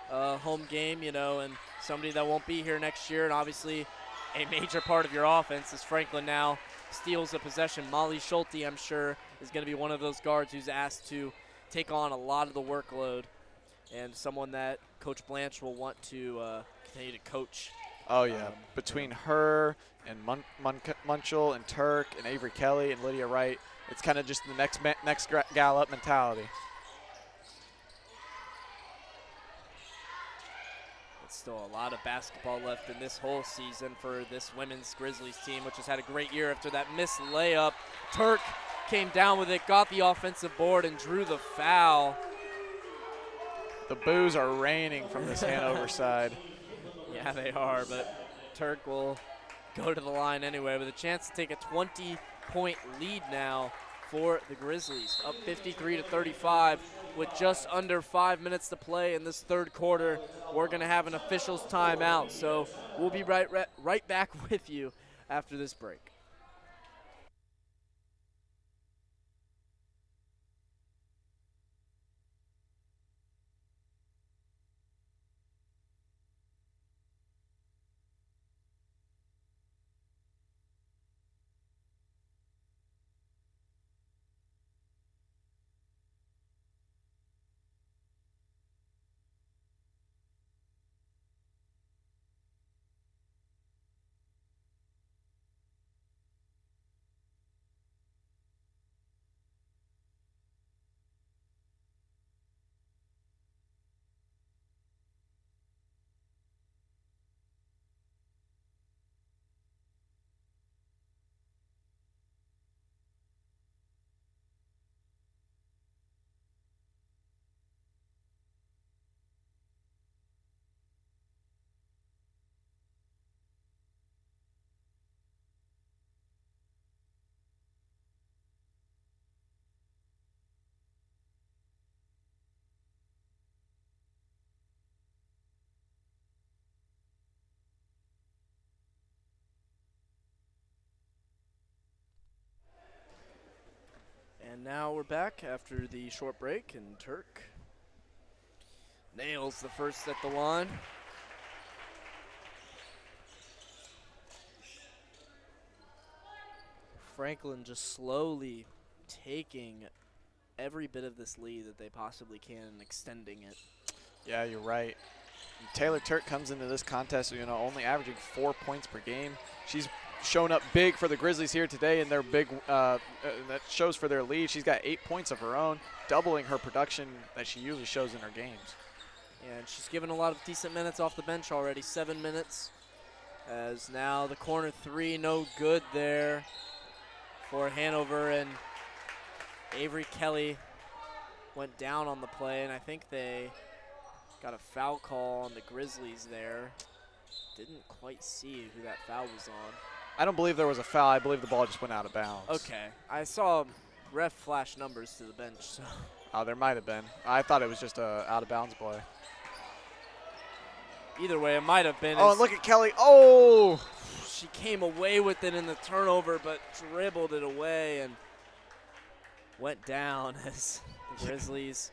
home game, you know, and somebody that won't be here next year. And obviously a major part of your offense as Franklin now steals a possession. Molly Schulte, I'm sure, is going to be one of those guards who's asked to take on a lot of the workload, and someone that Coach Blanche will want to continue to coach. Oh, yeah. Between her and Munchel and Turk and Avery Kelly and Lydia Wright, it's kind of just the next gal up mentality. It's still a lot of basketball left in this whole season for this women's Grizzlies team, which has had a great year after that missed layup. Turk came down with it, got the offensive board, and drew the foul. The boos are raining from this Hanover side. Yeah, they are, but Turk will go to the line anyway with a chance to take a 20-point lead now for the Grizzlies. Up 53-35 with just under 5 minutes to play in this third quarter. We're going to have an officials timeout, so we'll be right back with you after this break. And now we're back after the short break, and Turk nails the first at the line. Franklin just slowly taking every bit of this lead that they possibly can and extending it. Yeah, you're right. And Taylor Turk comes into this contest, only averaging 4 points per game. She's shown up big for the Grizzlies here today, and their big that shows for their lead. She's got 8 points of her own, doubling her production that she usually shows in her games. Yeah, and she's given a lot of decent minutes off the bench already, 7 minutes. As now the corner three, no good there for Hanover, and Avery Kelly went down on the play, and I think they got a foul call on the Grizzlies there. Didn't quite see who that foul was on. I don't believe there was a foul. I believe the ball just went out of bounds. Okay. I saw ref flash numbers to the bench. So. Oh, there might have been. I thought it was just a out of bounds play. Either way, it might have been. Oh, and look at Kelly. Oh! She came away with it in the turnover, but dribbled it away and went down as the Grizzlies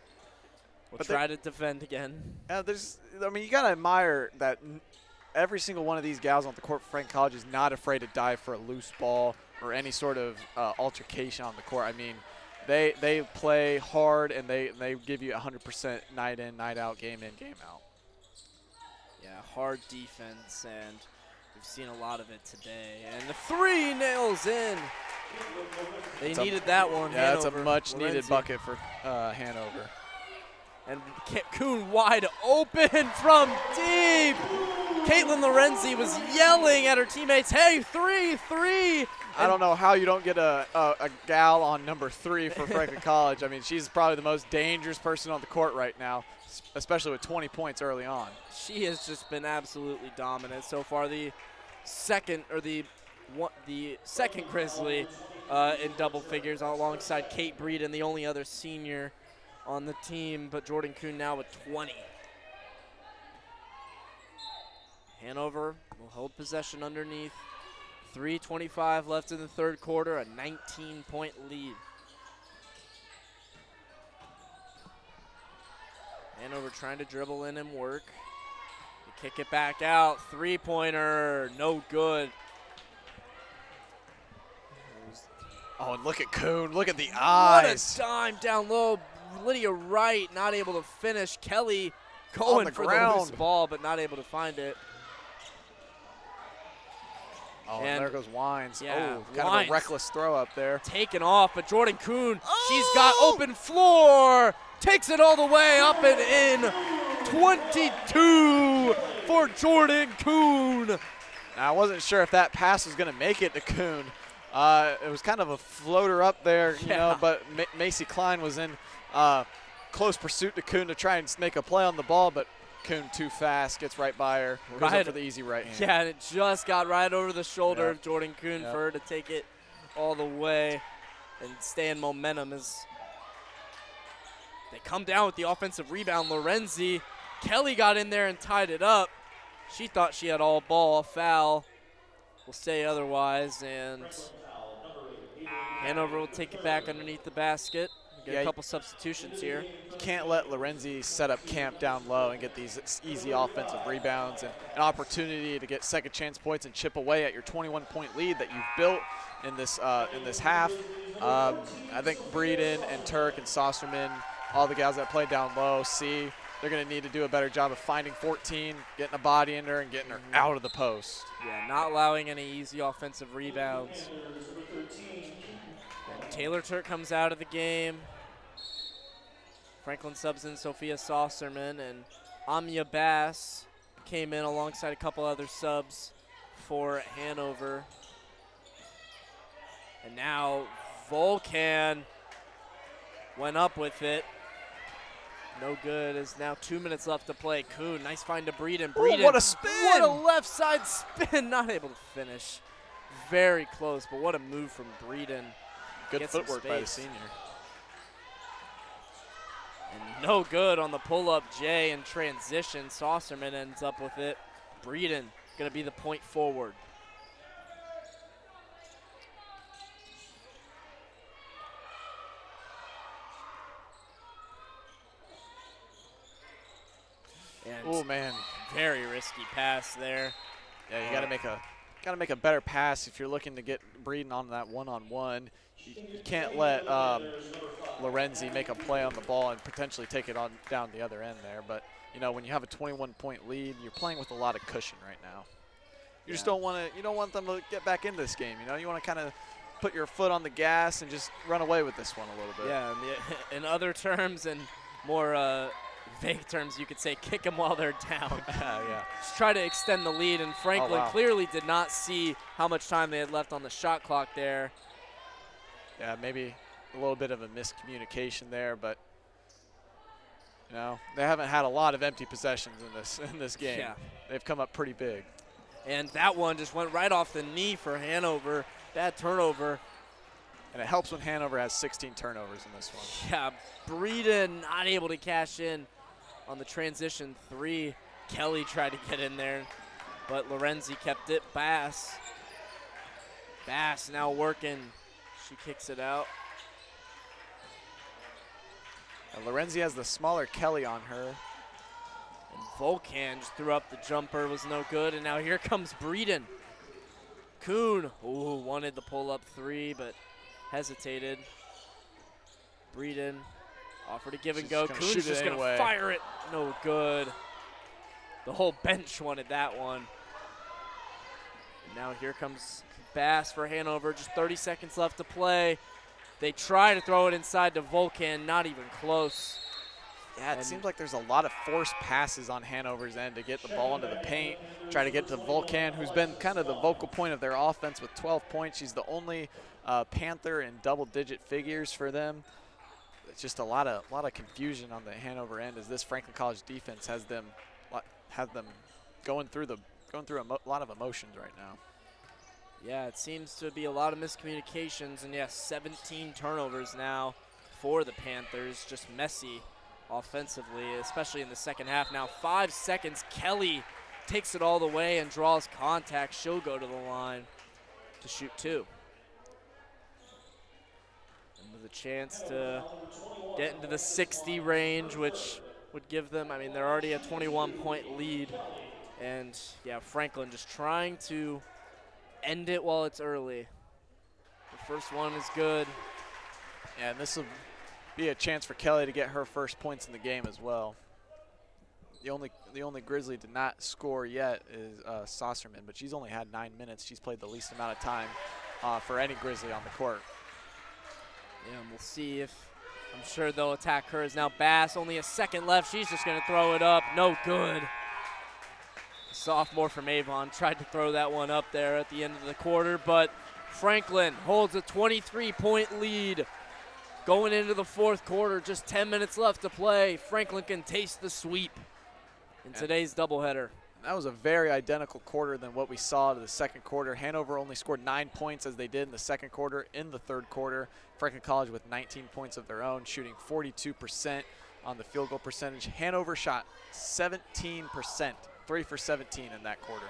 will try to defend again. Yeah, you got to admire that every single one of these gals on the court for Franklin College is not afraid to dive for a loose ball or any sort of altercation on the court. I mean, they play hard, and they give you 100% night in, night out, game in, game out. Yeah, hard defense, and we've seen a lot of it today. And the three nails in. They needed that one. Yeah, Hanover. that's a much-needed Lorenzi. bucket for Hanover. And Kuhn wide open from deep. Caitlin Lorenzi was yelling at her teammates, hey, three. I don't know how you don't get a gal on number 3 for Franklin College. I mean, she's probably the most dangerous person on the court right now, especially with 20 points early on. She has just been absolutely dominant so far. The second Grizzly in double figures alongside Kate Breeden, the only other senior on the team, but Jordan Kuhn now with 20. Hanover will hold possession underneath. 3:25 left in the third quarter, a 19-point lead. Hanover trying to dribble in and work. They kick it back out. Three-pointer, no good. Oh, and look at Kuhn. Look at the eyes. What a dime down low. Lydia Wright not able to finish. Kelly going the for ground. the loose ball, but not able to find it. Oh, and there goes Wines. Yeah, oh, kind of a reckless throw up there. Taken off, but Jordan Kuhn, she's got open floor. Takes it all the way up and in. 22 for Jordan Kuhn. Now, I wasn't sure if that pass was going to make it to Kuhn. It was kind of a floater up there, but Macy Klein was in close pursuit to Kuhn to try and make a play on the ball, but Kuhn too fast, gets right by her, goes up for the easy right hand. Yeah, and it just got right over the shoulder of Jordan Kuhn for her to take it all the way and stay in momentum as they come down with the offensive rebound. Lorenzi, Kelly got in there and tied it up. She thought she had all ball. Foul will say otherwise, and Hanover will take it back underneath the basket. Get a couple substitutions here. You can't let Lorenzi set up camp down low and get these easy offensive rebounds and an opportunity to get second chance points and chip away at your 21-point lead that you've built in this half. I think Breeden and Turk and Sosterman, all the guys that play down low, they're going to need to do a better job of finding 14, getting a body in her, and getting her out of the post. Yeah, not allowing any easy offensive rebounds. And Taylor Turk comes out of the game. Franklin subs in Sophia Saucerman, and Amia Bass came in alongside a couple other subs for Hanover. And now Volcan went up with it. No good. Is now 2 minutes left to play. Kuhn, nice find to Breeden. Breeden, what a spin! What a left side spin. Not able to finish. Very close, but what a move from Breeden. Good footwork by the senior. And no good on the pull-up J in transition. Saucerman ends up with it. Breeden going to be the point forward. man. Very risky pass there. Yeah, you gotta make a better pass if you're looking to get Breeden on that one-on-one. You can't let Lorenzi make a play on the ball and potentially take it on down the other end there. But you know, when you have a 21-point lead, you're playing with a lot of cushion right now. You just don't want to. You don't want them to get back into this game. You know, you want to kind of put your foot on the gas and just run away with this one a little bit. Yeah, in other terms and more vague terms, you could say kick them while they're down. Yeah. Just try to extend the lead, and Franklin clearly did not see how much time they had left on the shot clock there. Yeah, maybe a little bit of a miscommunication there, but you know, they haven't had a lot of empty possessions in this game. Yeah. They've come up pretty big. And that one just went right off the knee for Hanover. Bad turnover. And it helps when Hanover has 16 turnovers in this one. Yeah, Breeden not able to cash in on the transition three. Kelly tried to get in there, but Lorenzi kept it. Bass now working. She kicks it out. And Lorenzi has the smaller Kelly on her. And Volcan just threw up the jumper, was no good. And now here comes Breeden. Kuhn, wanted the pull-up three, but hesitated. Breeden offered a give and go. Kuhn's just going to fire it. No good. The whole bench wanted that one. And now here comes Bass for Hanover. Just 30 seconds left to play. They try to throw it inside to Volcan, not even close. Yeah, it seems like there's a lot of forced passes on Hanover's end to get the ball into the paint, try to get to Volcan, who's been kind of the vocal point of their offense with 12 points. She's the only Panther in double-digit figures for them. It's just a lot of confusion on the Hanover end as this Franklin College defense has them going through a lot of emotions right now. Yeah, it seems to be a lot of miscommunications, and yes, 17 turnovers now for the Panthers. Just messy offensively, especially in the second half. Now 5 seconds, Kelly takes it all the way and draws contact. She'll go to the line to shoot two. And with a chance to get into the 60 range, which would give them, I mean, they're already a 21-point lead. And yeah, Franklin just trying to end it while it's early. The first one is good. Yeah, and this will be a chance for Kelly to get her first points in the game as well. The only Grizzly to not score yet is Saucerman, but she's only had 9 minutes. She's played the least amount of time for any Grizzly on the court. Yeah, and we'll see if, I'm sure they'll attack her. Is now Bass, only a second left. She's just gonna throw it up, no good. Sophomore from Avon tried to throw that one up there at the end of the quarter, but Franklin holds a 23-point lead. Going into the fourth quarter, just 10 minutes left to play. Franklin can taste the sweep in today's doubleheader. That was a very identical quarter than what we saw to the second quarter. Hanover only scored 9 points as they did in the second quarter. In the third quarter, Franklin College with 19 points of their own, shooting 42% on the field goal percentage. Hanover shot 17%, 3 for 17 in that quarter.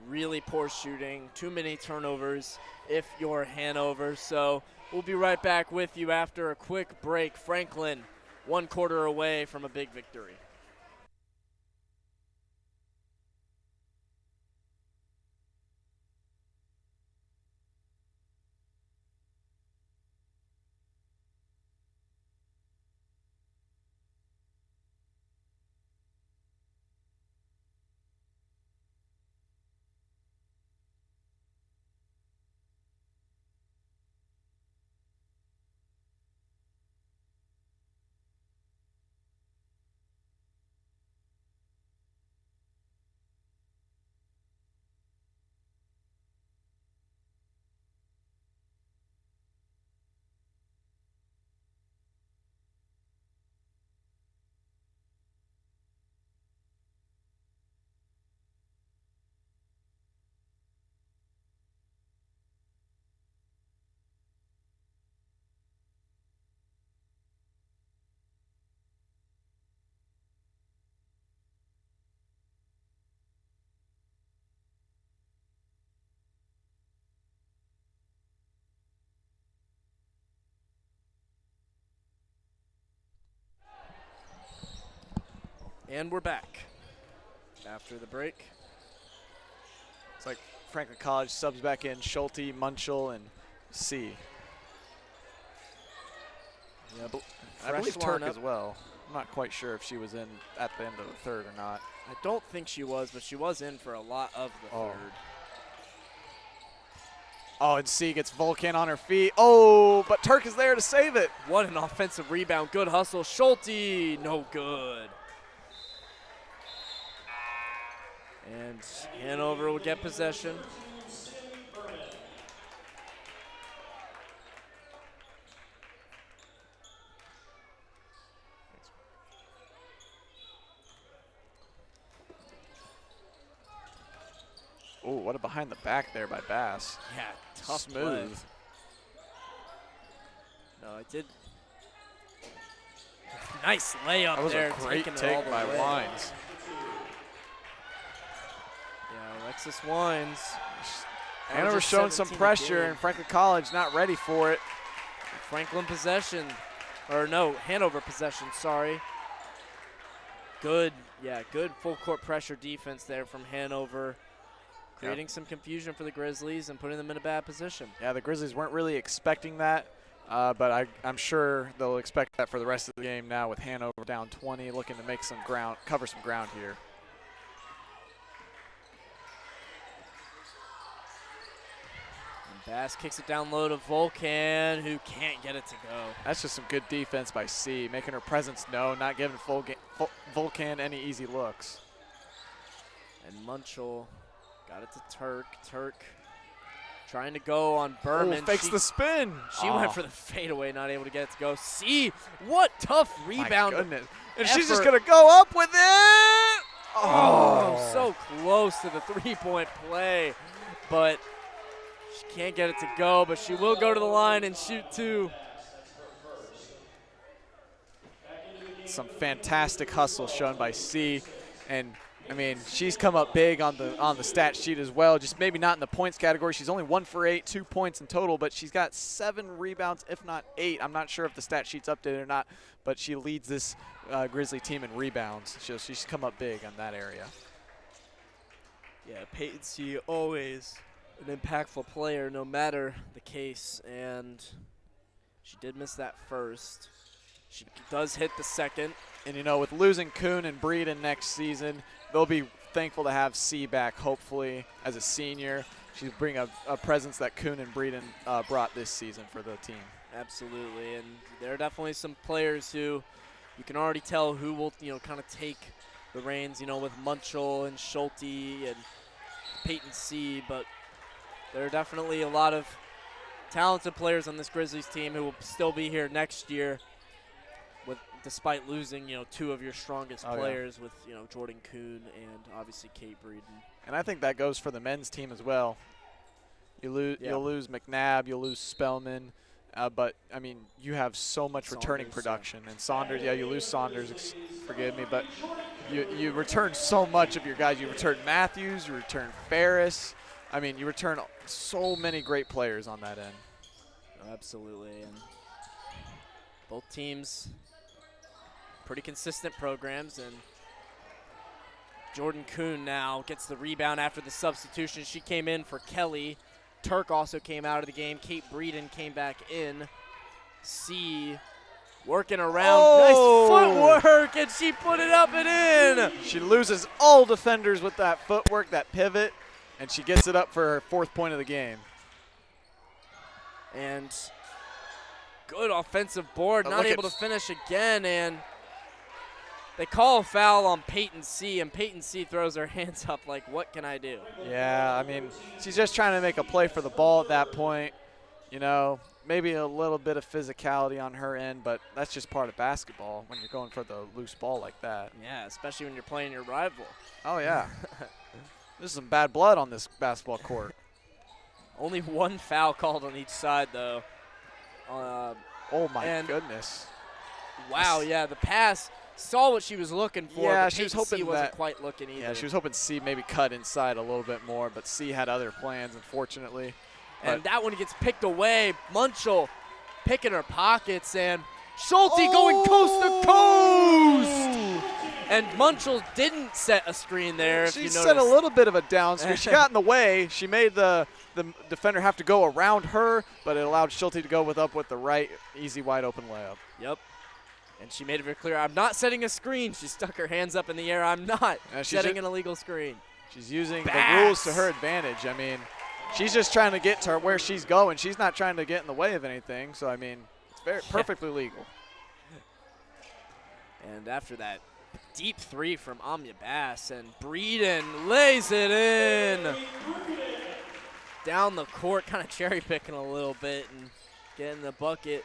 Really poor shooting, too many turnovers if you're Hanover. So we'll be right back with you after a quick break. Franklin, 1 quarter away from a big victory. And we're back after the break. It's like Franklin College subs back in Schulte, Munchel, and C. Yeah, I believe Turk lineup. as well. I'm not quite sure if she was in at the end of the third or not. I don't think she was, but she was in for a lot of the third. Oh, and C gets Vulcan on her feet. Oh, but Turk is there to save it. What an offensive rebound. Good hustle. Schulte, no good. And Hanover will get possession. Oh, what a behind the back there by Bass. Yeah, tough Smooth. play. No, I did. Nice layup That was there. a great taking it all take the by way. Wines. Yeah, Alexis Wines. Hanover showing some pressure, and Franklin College not ready for it. Franklin possession. Or no, Hanover possession, sorry. Good, yeah, good full court pressure defense there from Hanover. Creating some confusion for the Grizzlies and putting them in a bad position. Yeah, the Grizzlies weren't really expecting that, but I'm sure they'll expect that for the rest of the game now with Hanover down 20, looking to make some ground, cover some ground here. And Bass kicks it down low to Vulcan, who can't get it to go. That's just some good defense by C, making her presence known, not giving Vulcan any easy looks. And Munchel got it to Turk. Turk trying to go on Berman. Oh, fakes the spin. She went for the fadeaway, not able to get it to go. See, what tough rebound. My goodness. And she's just going to go up with it. Oh, so close to the three-point play. But she can't get it to go, but she will go to the line and shoot two. Some fantastic hustle shown by C. And I mean, she's come up big on the stat sheet as well, just maybe not in the points category. She's only 1 for 8, 2 points in total, but she's got 7 rebounds, if not 8. I'm not sure if the stat sheet's updated or not, but she leads this Grizzly team in rebounds. So she's come up big on that area. Yeah, Peyton C. always an impactful player, no matter the case, and she did miss that first. She does hit the second. And, you know, with losing Kuhn and Breeden next season, they'll be thankful to have C back, hopefully, as a senior. She's bringing a presence that Kuhn and Breeden brought this season for the team. Absolutely, and there are definitely some players who you can already tell who will, you know, kind of take the reins, you know, with Munchel and Schulte and Peyton C., but there are definitely a lot of talented players on this Grizzlies team who will still be here next year, despite losing, you know, 2 of your strongest players with, you know, Jordan Kuhn and obviously Kate Breeden. And I think that goes for the men's team as well. You'll lose McNabb, you'll lose Spellman, but I mean, you have so much returning production. And Saunders, yeah, you lose Saunders, forgive me, but you return so much of your guys. You return Matthews, you return Ferris. I mean, you return so many great players on that end. Absolutely, and both teams pretty consistent programs, and Jordan Kuhn now gets the rebound after the substitution. She came in for Kelly. Turk also came out of the game. Kate Breeden came back in. C working around. Nice footwork, and she put it up and in. She loses all defenders with that footwork, that pivot, and she gets it up for her 4th point of the game. And good offensive board, not able to finish again, and they call a foul on Peyton C., and Peyton C. throws her hands up like, what can I do? Yeah, I mean, she's just trying to make a play for the ball at that point. You know, maybe a little bit of physicality on her end, but that's just part of basketball when you're going for the loose ball like that. Yeah, especially when you're playing your rival. Oh, yeah. There's some bad blood on this basketball court. Only 1 foul called on each side, though. Oh, my goodness. Wow, yeah, the pass saw what she was looking for. Yeah, but she was Peyton hoping C wasn't that, quite looking either. Yeah, she was hoping C maybe cut inside a little bit more, but C had other plans, unfortunately. And that one gets picked away. Munchel picking her pockets, and Schulte going coast to coast. And Munchell didn't set a screen there. She set a little bit of a down screen. She got in the way. She made the defender have to go around her, but it allowed Schulte to go up with the right, easy, wide open layup. Yep. And she made it very clear, I'm not setting a screen. She stuck her hands up in the air. I'm not setting an illegal screen. She's using the rules to her advantage. I mean, she's just trying to get to where she's going. She's not trying to get in the way of anything. So, I mean, it's perfectly legal. And after that, deep three from Amya Bass, and Breeden lays it in. Down the court, kind of cherry picking a little bit and getting the bucket.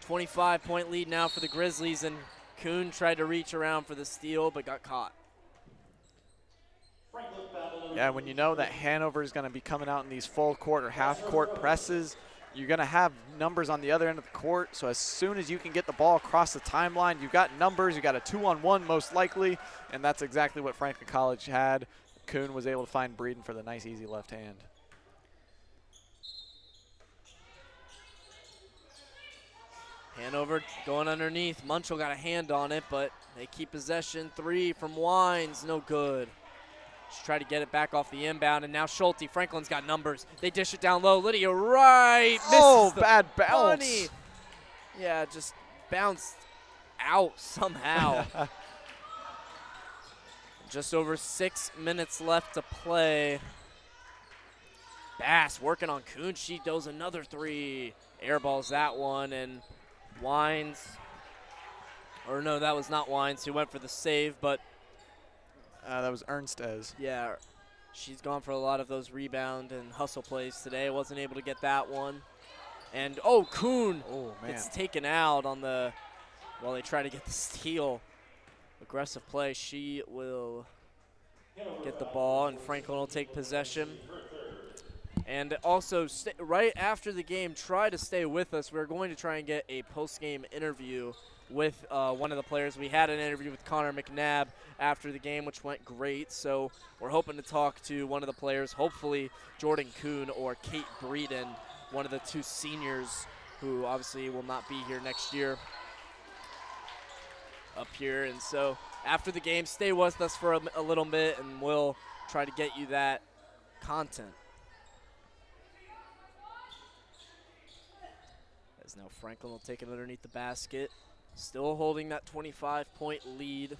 25-point lead now for the Grizzlies, and Kuhn tried to reach around for the steal but got caught. Yeah, when you know that Hanover is going to be coming out in these full court or half court presses, you're going to have numbers on the other end of the court. So as soon as you can get the ball across the timeline, you've got numbers. You got a 2-on-1 most likely, and that's exactly what Franklin College had. Kuhn was able to find Breeden for the nice, easy left hand. Hanover going underneath. Munchell got a hand on it, but they keep possession. Three from Wines, no good. Just try to get it back off the inbound, and now Schulte. Franklin's got numbers. They dish it down low. Lydia Wright misses the bad bounce. bunny. Yeah, just bounced out somehow. Just over 6 minutes left to play. Bass working on Kuhn. She does another three. Airballs that one, and Wines, or no, that was not Wines who went for the save, but that was Ernstez. Yeah, she's gone for a lot of those rebound and hustle plays today. Wasn't able to get that one. And, Kuhn gets taken out on the, while they try to get the steal. Aggressive play. She will get the ball, and Franklin will take possession. And also, right after the game, try to stay with us. We're going to try and get a post-game interview with one of the players. We had an interview with Connor McNabb after the game, which went great. So we're hoping to talk to one of the players, hopefully Jordan Kuhn or Kate Breeden, one of the two seniors who obviously will not be here next year up here. And so after the game, stay with us for a little bit, and we'll try to get you that content. As now Franklin will take it underneath the basket. Still holding that 25-point lead.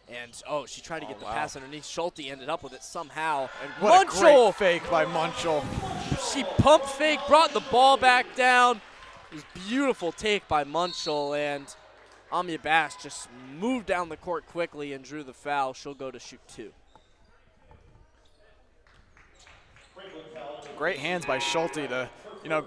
And, she tried to get the pass underneath. Schulte ended up with it somehow. And what a great fake by Munchell. She pump fake, brought the ball back down. It was a beautiful take by Munchell, and Amya Bass just moved down the court quickly and drew the foul. She'll go to shoot two. Great hands by Schulte to,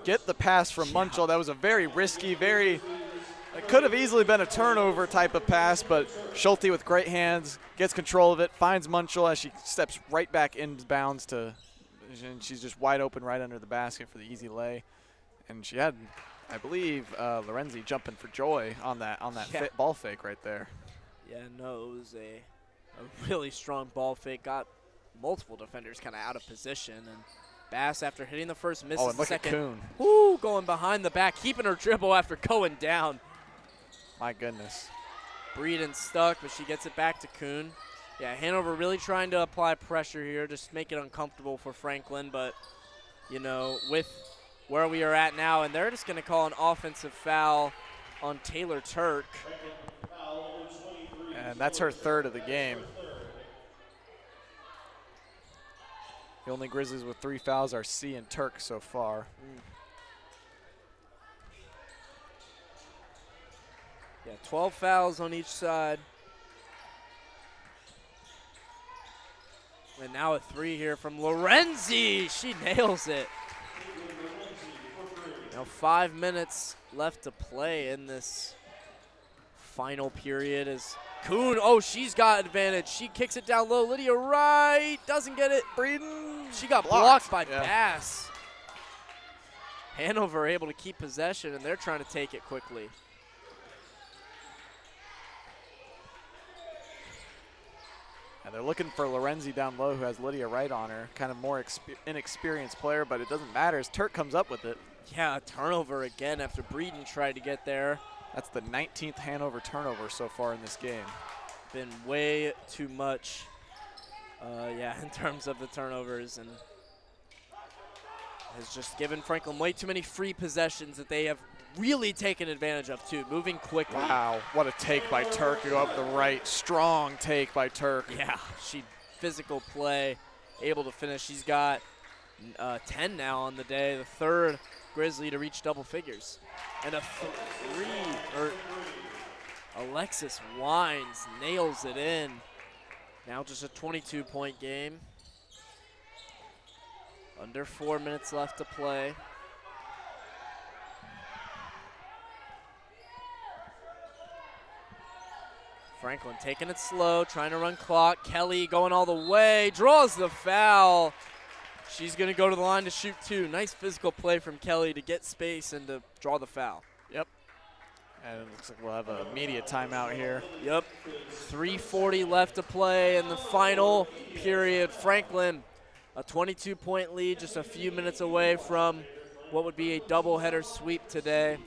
get the pass from Munchell. That was a very risky, it could have easily been a turnover type of pass, but Schulte with great hands gets control of it, finds Munchell as she steps right back inbounds and she's just wide open right under the basket for the easy lay. And she had, I believe, Lorenzi jumping for joy on that ball fake right there. Yeah, no, it was a really strong ball fake. Got multiple defenders kind of out of position, and Bass, after hitting the first, misses and the look second. At Kuhn. Ooh, going behind the back, keeping her dribble after going down. My goodness. Breeden stuck, but she gets it back to Kuhn. Yeah, Hanover really trying to apply pressure here, just make it uncomfortable for Franklin, but, with where we are at now, and they're just going to call an offensive foul on Taylor Turk. And that's her third of the game. The only Grizzlies with 3 fouls are C and Turk so far. Yeah, 12 fouls on each side. And now a three here from Lorenzi. She nails it. Now 5 minutes left to play in this final period as Kuhn, she's got advantage. She kicks it down low. Lydia Wright doesn't get it. Breeden, she got blocked by Bass. Hanover able to keep possession, and they're trying to take it quickly. And they're looking for Lorenzi down low, who has Lydia Wright on her. Kind of more inexperienced player, but it doesn't matter as Turk comes up with it. Yeah, a turnover again after Breeden tried to get there. That's the 19th Hanover turnover so far in this game. Been way too much, yeah, in terms of the turnovers, and has just given Franklin way too many free possessions that they have really taken advantage of too, moving quickly. Wow, what a take by Turk to go up the right. Strong take by Turk. Yeah, physical play, able to finish. She's got 10 now on the day, the third Grizzly to reach double figures. And a Alexis Wines nails it in. Now just a 22-point game. Under 4 minutes left to play. Franklin taking it slow, trying to run clock. Kelly going all the way, draws the foul. She's going to go to the line to shoot 2. Nice physical play from Kelly to get space and to draw the foul. Yep. And it looks like we'll have an immediate timeout here. Yep. 3:40 left to play in the final period. Franklin, a 22-point lead, just a few minutes away from what would be a doubleheader sweep today.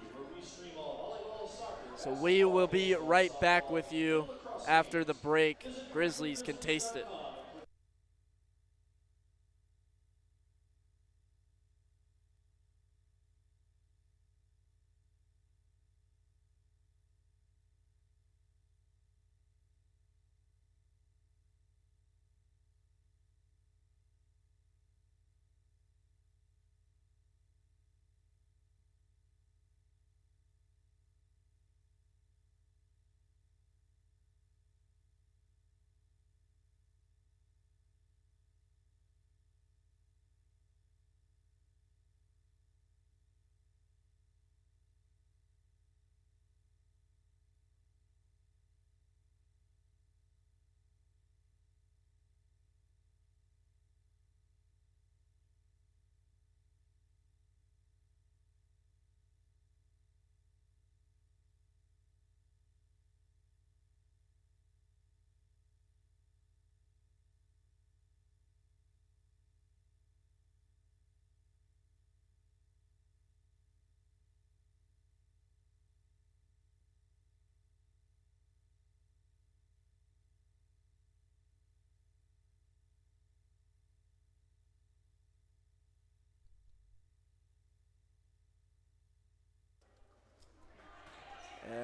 So we will be right back with you after the break. Grizzlies can taste it.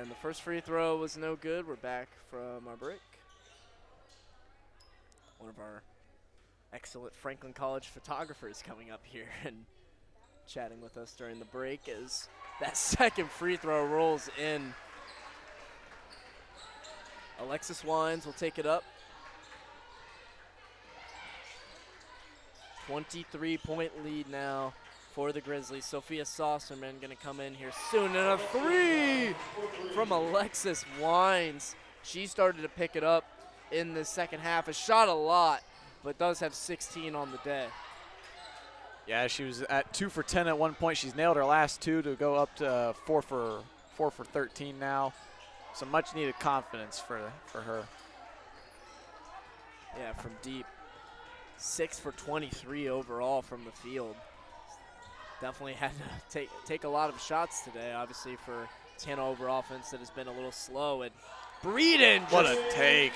And the first free throw was no good. We're back from our break. One of our excellent Franklin College photographers coming up here and chatting with us during the break as that second free throw rolls in. Alexis Wines will take it up. 23-point lead now for the Grizzlies. Sophia Saucerman going to come in here soon. And a 3 from Alexis Wines. She started to pick it up in the second half. Has shot a lot, but does have 16 on the day. Yeah, she was at 2 for 10 at one point. She's nailed her last 2 to go up to 4 for 13 now. Some much needed confidence for her. Yeah, from deep. 6 for 23 overall from the field. Definitely had to take a lot of shots today, obviously, for Hanover offense that has been a little slow. And Breeden, what a take.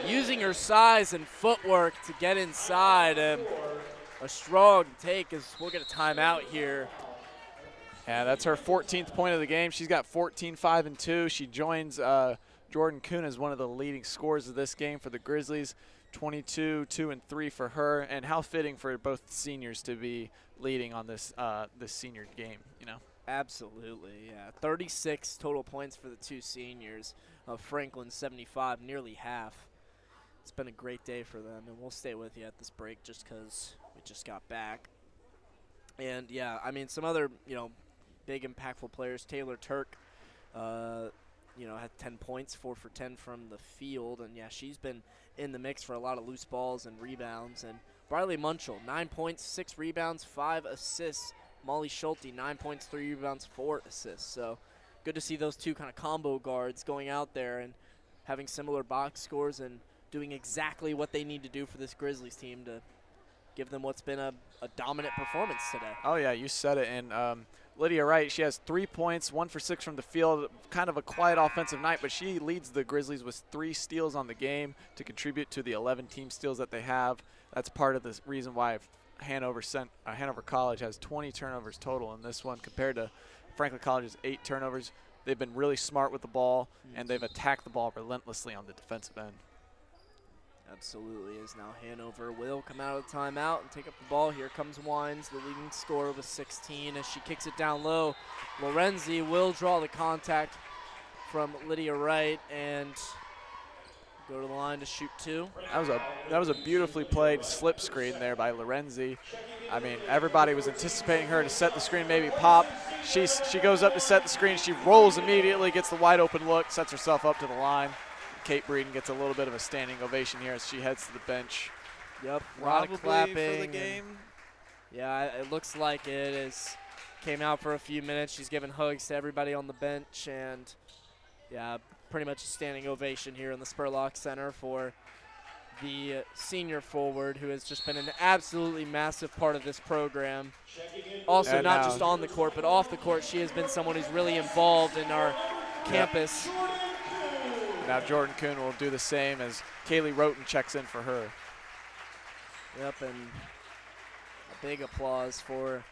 Using her size and footwork to get inside. A strong take as we'll get a timeout here. Yeah, that's her 14th point of the game. She's got 14, 5, and 2. She joins Jordan Kuhn as one of the leading scorers of this game for the Grizzlies. 22, 2, and 3 for her. And how fitting for both seniors to be leading on this this senior game, you know? Absolutely, yeah. 36 total points for the two seniors. Franklin 75, nearly half. It's been a great day for them, and we'll stay with you at this break just because we just got back. And, yeah, I mean, some other, big impactful players. Taylor Turk, had 10 points, 4 for 10 from the field. And, yeah, she's been in the mix for a lot of loose balls and rebounds. And Briley Munchell, 9 points, 6 rebounds, 5 assists. Molly Schulte, 9 points, 3 rebounds, 4 assists. So good to see those two kind of combo guards going out there and having similar box scores and doing exactly what they need to do for this Grizzlies team to give them what's been a dominant performance today. Oh, yeah, you said it. And Lydia Wright, she has 3 points, 1 for 6 from the field. Kind of a quiet offensive night, but she leads the Grizzlies with 3 steals on the game to contribute to the 11 team steals that they have. That's part of the reason why Hanover College has 20 turnovers total in this one compared to Franklin College's 8 turnovers. They've been really smart with the ball, and they've attacked the ball relentlessly on the defensive end. Absolutely is. Now Hanover will come out of the timeout and take up the ball. Here comes Wines, the leading scorer with 16 as she kicks it down low. Lorenzi will draw the contact from Lydia Wright and go to the line to shoot 2. That was a beautifully played slip screen there by Lorenzi. I mean, everybody was anticipating her to set the screen, maybe pop. She goes up to set the screen. She rolls immediately, gets the wide open look, sets herself up to the line. Kate Breeden gets a little bit of a standing ovation here as she heads to the bench. Yep, a lot Probably of clapping for the game. Yeah, it looks like it is. Came out for a few minutes. She's giving hugs to everybody on the bench, and yeah, pretty much a standing ovation here in the Spurlock Center for the senior forward, who has just been an absolutely massive part of this program. Also, And not now- just on the court, but off the court, she has been someone who's really involved in our campus. Now Jordan Kuhn will do the same as Kaylee Roten checks in for her. Yep, and a big applause for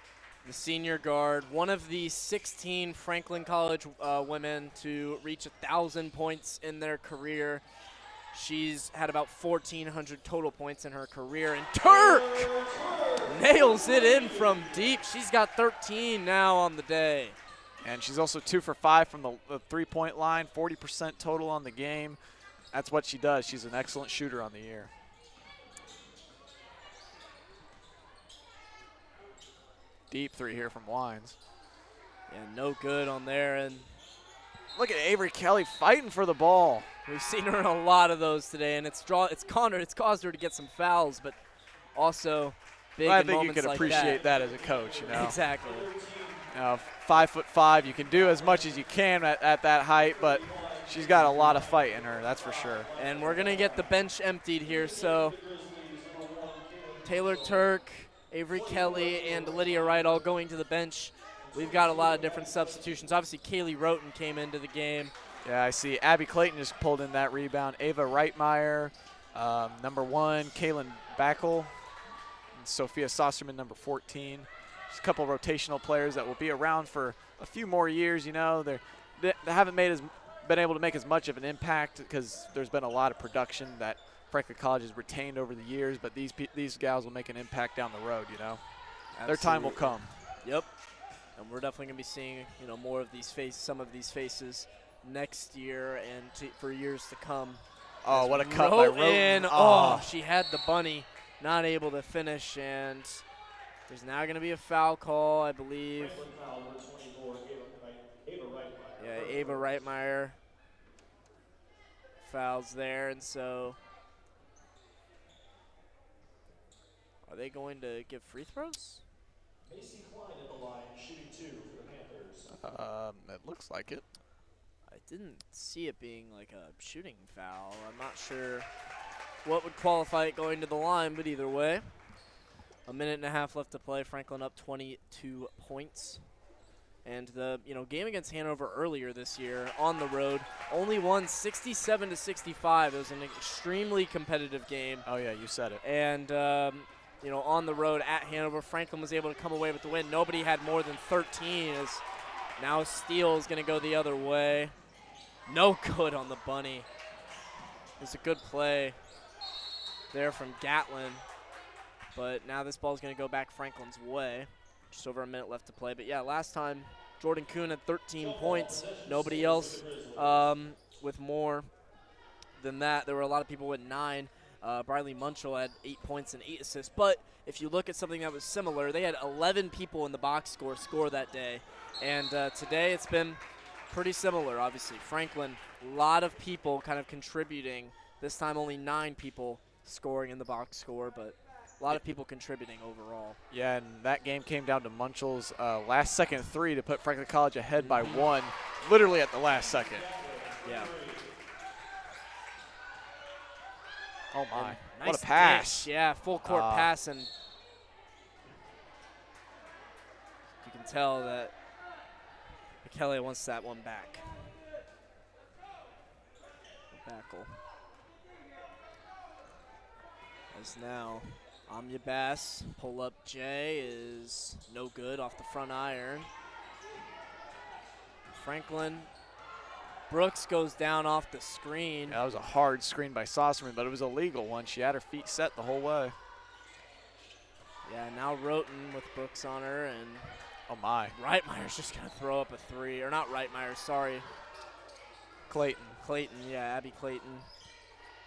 the senior guard, one of the 16 Franklin College women to reach 1,000 points in their career. She's had about 1,400 total points in her career. And Turk nails it in from deep. She's got 13 now on the day. And she's also 2 for 5 from the three-point line, 40% total on the game. That's what she does. She's an excellent shooter on the year. Deep 3 here from Wines. Yeah, no good on there. And Look at Avery Kelly fighting for the ball. we've seen her in a lot of those today, and it's caused her to get some fouls, but also big I in think you moments could like appreciate that as a coach, you know. Exactly. 5'5", you can do as much as you can at that height, but she's got a lot of fight in her, that's for sure. And we're going to get the bench emptied here. So Taylor Turk, Avery Kelly, and Lydia Wright all going to the bench. We've got a lot of different substitutions. Obviously, Kaylee Roten came into the game. Yeah, I see Abby Clayton just pulled in that rebound. Ava Reitmeyer, number 1, Kaylin Backel, and Sophia Saucerman, number 14. Just a couple of rotational players that will be around for a few more years. You know, they haven't been able to make as much of an impact because there's been a lot of production that Franklin College has retained over the years. But these gals will make an impact down the road. You know, their time will come. Yep. And we're definitely going to be seeing, more of some of these faces next year and for years to come. Oh, what a cut by Roten. Oh, she had the bunny, not able to finish, and there's now going to be a foul call, I believe. Yeah, Ava Reitmeyer fouls there, and so are they going to give free throws? Macy Klein at the line, shooting 2 for the Panthers. It looks like it. I didn't see it being like a shooting foul. I'm not sure what would qualify it going to the line, but either way. A minute and a half left to play. Franklin up 22 points. And the game against Hanover earlier this year on the road only won 67-65. It was an extremely competitive game. Oh yeah, you said it. And on the road at Hanover, Franklin was able to come away with the win. Nobody had more than 13. As now Steele is going to go the other way. No good on the bunny. It was a good play there from Gatlin. But now this ball is going to go back Franklin's way. Just over a minute left to play. But, yeah, last time Jordan Kuhn had 13 points. Nobody else with more than that. There were a lot of people with 9. Briley Munchell had 8 points and 8 assists. But if you look at something that was similar, they had 11 people in the box score that day. And today it's been pretty similar, obviously. Franklin, a lot of people kind of contributing. This time only 9 people scoring in the box score, but a lot of people contributing overall. Yeah, and that game came down to Munchell's last-second 3 to put Franklin College ahead by 1, literally at the last second. Yeah. Oh, my. Nice What a pass. dish. Yeah, full-court pass, and you can tell that Kelly wants that one back. Backle. As now, Anya Bass, pull up J is no good off the front iron. Franklin Brooks goes down off the screen. Yeah, that was a hard screen by Sosserman, but it was a legal one. She had her feet set the whole way. Yeah, now Roten with Brooks on her, and oh my. Reitmeyer's just gonna throw up a three, or not Reitmeyer, sorry. Clayton, yeah, Abby Clayton.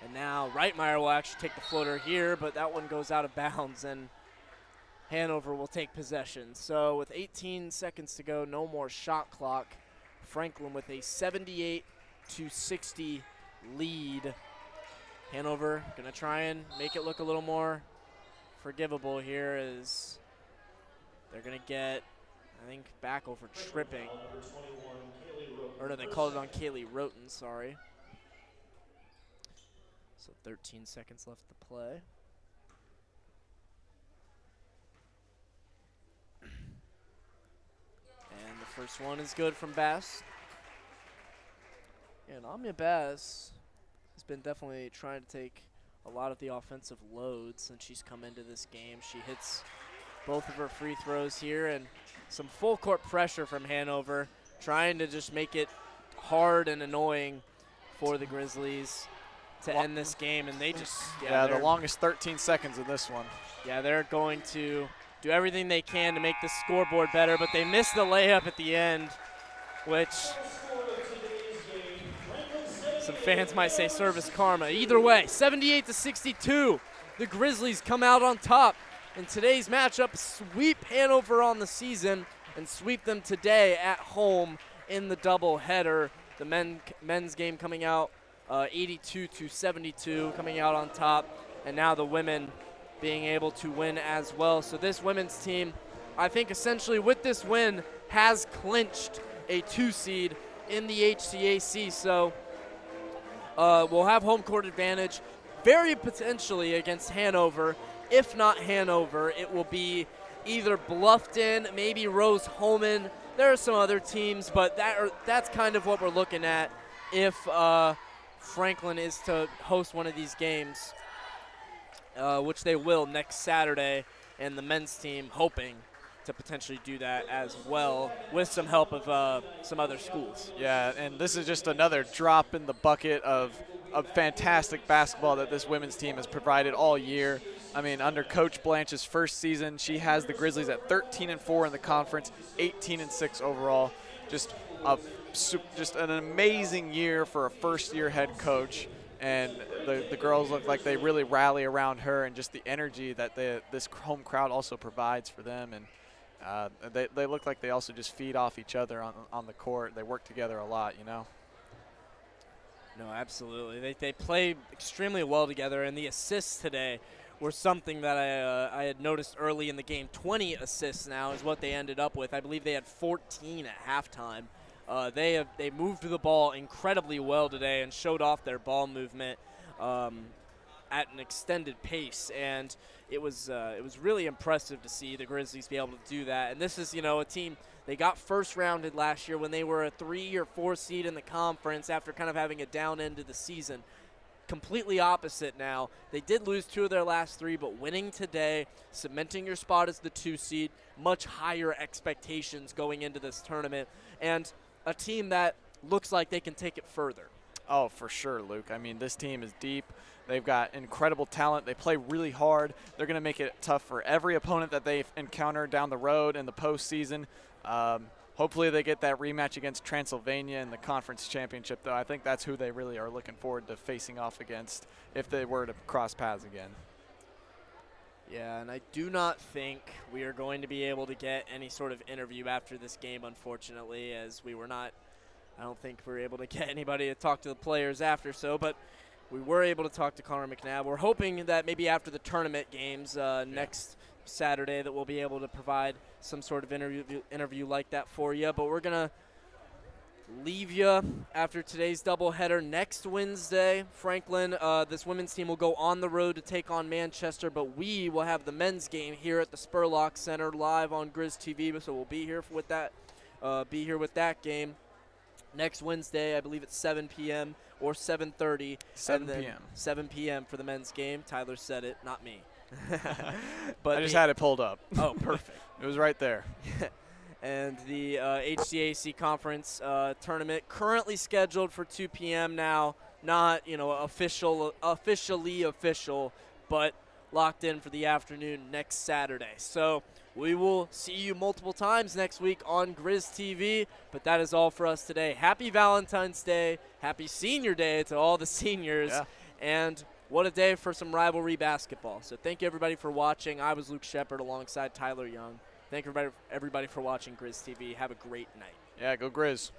And now Reitmeyer will actually take the floater here, but that one goes out of bounds, and Hanover will take possession. So with 18 seconds to go, no more shot clock. Franklin with a 78-60 lead. Hanover gonna try and make it look a little more forgivable here, as they're gonna get, I think, back over tripping. Or no, they called it on Kaylee Roten, sorry. So 13 seconds left to play. And the first one is good from Bass. And Amia Bass has been definitely trying to take a lot of the offensive load since she's come into this game. She hits both of her free throws here, and some full court pressure from Hanover, trying to just make it hard and annoying for the Grizzlies to end this game. And they just, yeah, the longest 13 seconds of this one. Yeah, they're going to do everything they can to make the scoreboard better, but they missed the layup at the end, which some fans might say service karma. Either way, 78-62, the Grizzlies come out on top in today's matchup, sweep Hanover on the season, and sweep them today at home in the doubleheader. The men's game coming out 82-72, coming out on top, and now the women being able to win as well. So this women's team, I think essentially with this win, has clinched a 2 seed in the HCAC. So we'll have home court advantage very potentially against Hanover. If not Hanover, it will be either Bluffton, maybe Rose-Hulman. There are some other teams, but that's kind of what we're looking at if Franklin is to host one of these games, which they will next Saturday, and the men's team hoping to potentially do that as well with some help of some other schools. Yeah, and this is just another drop in the bucket of fantastic basketball that this women's team has provided all year. I mean, under Coach Blanche's first season, she has the Grizzlies at 13-4 in the conference, 18-6 overall. Just an amazing year for a first-year head coach. And the girls look like they really rally around her, and just the energy that this home crowd also provides for them. And they look like they also just feed off each other on the court. They work together a lot, you know. No, absolutely. They play extremely well together, and the assists today were something that I had noticed early in the game. 20 assists now is what they ended up with. I believe they had 14 at halftime. They moved the ball incredibly well today and showed off their ball movement at an extended pace, and it was really impressive to see the Grizzlies be able to do that. And this is, you know, a team, they got first rounded last year when they were a 3 or 4 seed in the conference after kind of having a down end of the season. Completely opposite now. They did lose 2 of their last 3, but winning today, cementing your spot as the 2 seed, much higher expectations going into this tournament, and a team that looks like they can take it further. Oh, for sure, Luke. I mean, this team is deep. They've got incredible talent. They play really hard. They're going to make it tough for every opponent that they encounter down the road in the postseason. Hopefully they get that rematch against Transylvania in the conference championship, though. I think that's who they really are looking forward to facing off against if they were to cross paths again. Yeah, and I do not think we are going to be able to get any sort of interview after this game, unfortunately, as we were not, I don't think we were able to get anybody to talk to the players after so, but we were able to talk to Connor McNabb. We're hoping that maybe after the tournament games next Saturday that we'll be able to provide some sort of interview like that for you, but we're going to leave you after today's doubleheader. Next Wednesday, Franklin, this women's team will go on the road to take on Manchester, but we will have the men's game here at the Spurlock Center live on Grizz TV, so we'll be here with that be here with that game. Next Wednesday, I believe it's 7 p.m. or 7:30. 7 p.m. 7 p.m. for the men's game. Tyler said it, not me. But I just had it pulled up. Oh, perfect. It was right there. And the HCAC conference tournament currently scheduled for 2 p.m. now. Not, officially official, but locked in for the afternoon next Saturday. So we will see you multiple times next week on Grizz TV, but that is all for us today. Happy Valentine's Day. Happy Senior Day to all the seniors. Yeah. And what a day for some rivalry basketball. So thank you, everybody, for watching. I was Luke Shepard alongside Tyler Young. Thank everybody for watching Grizz TV. Have a great night. Yeah, go Grizz.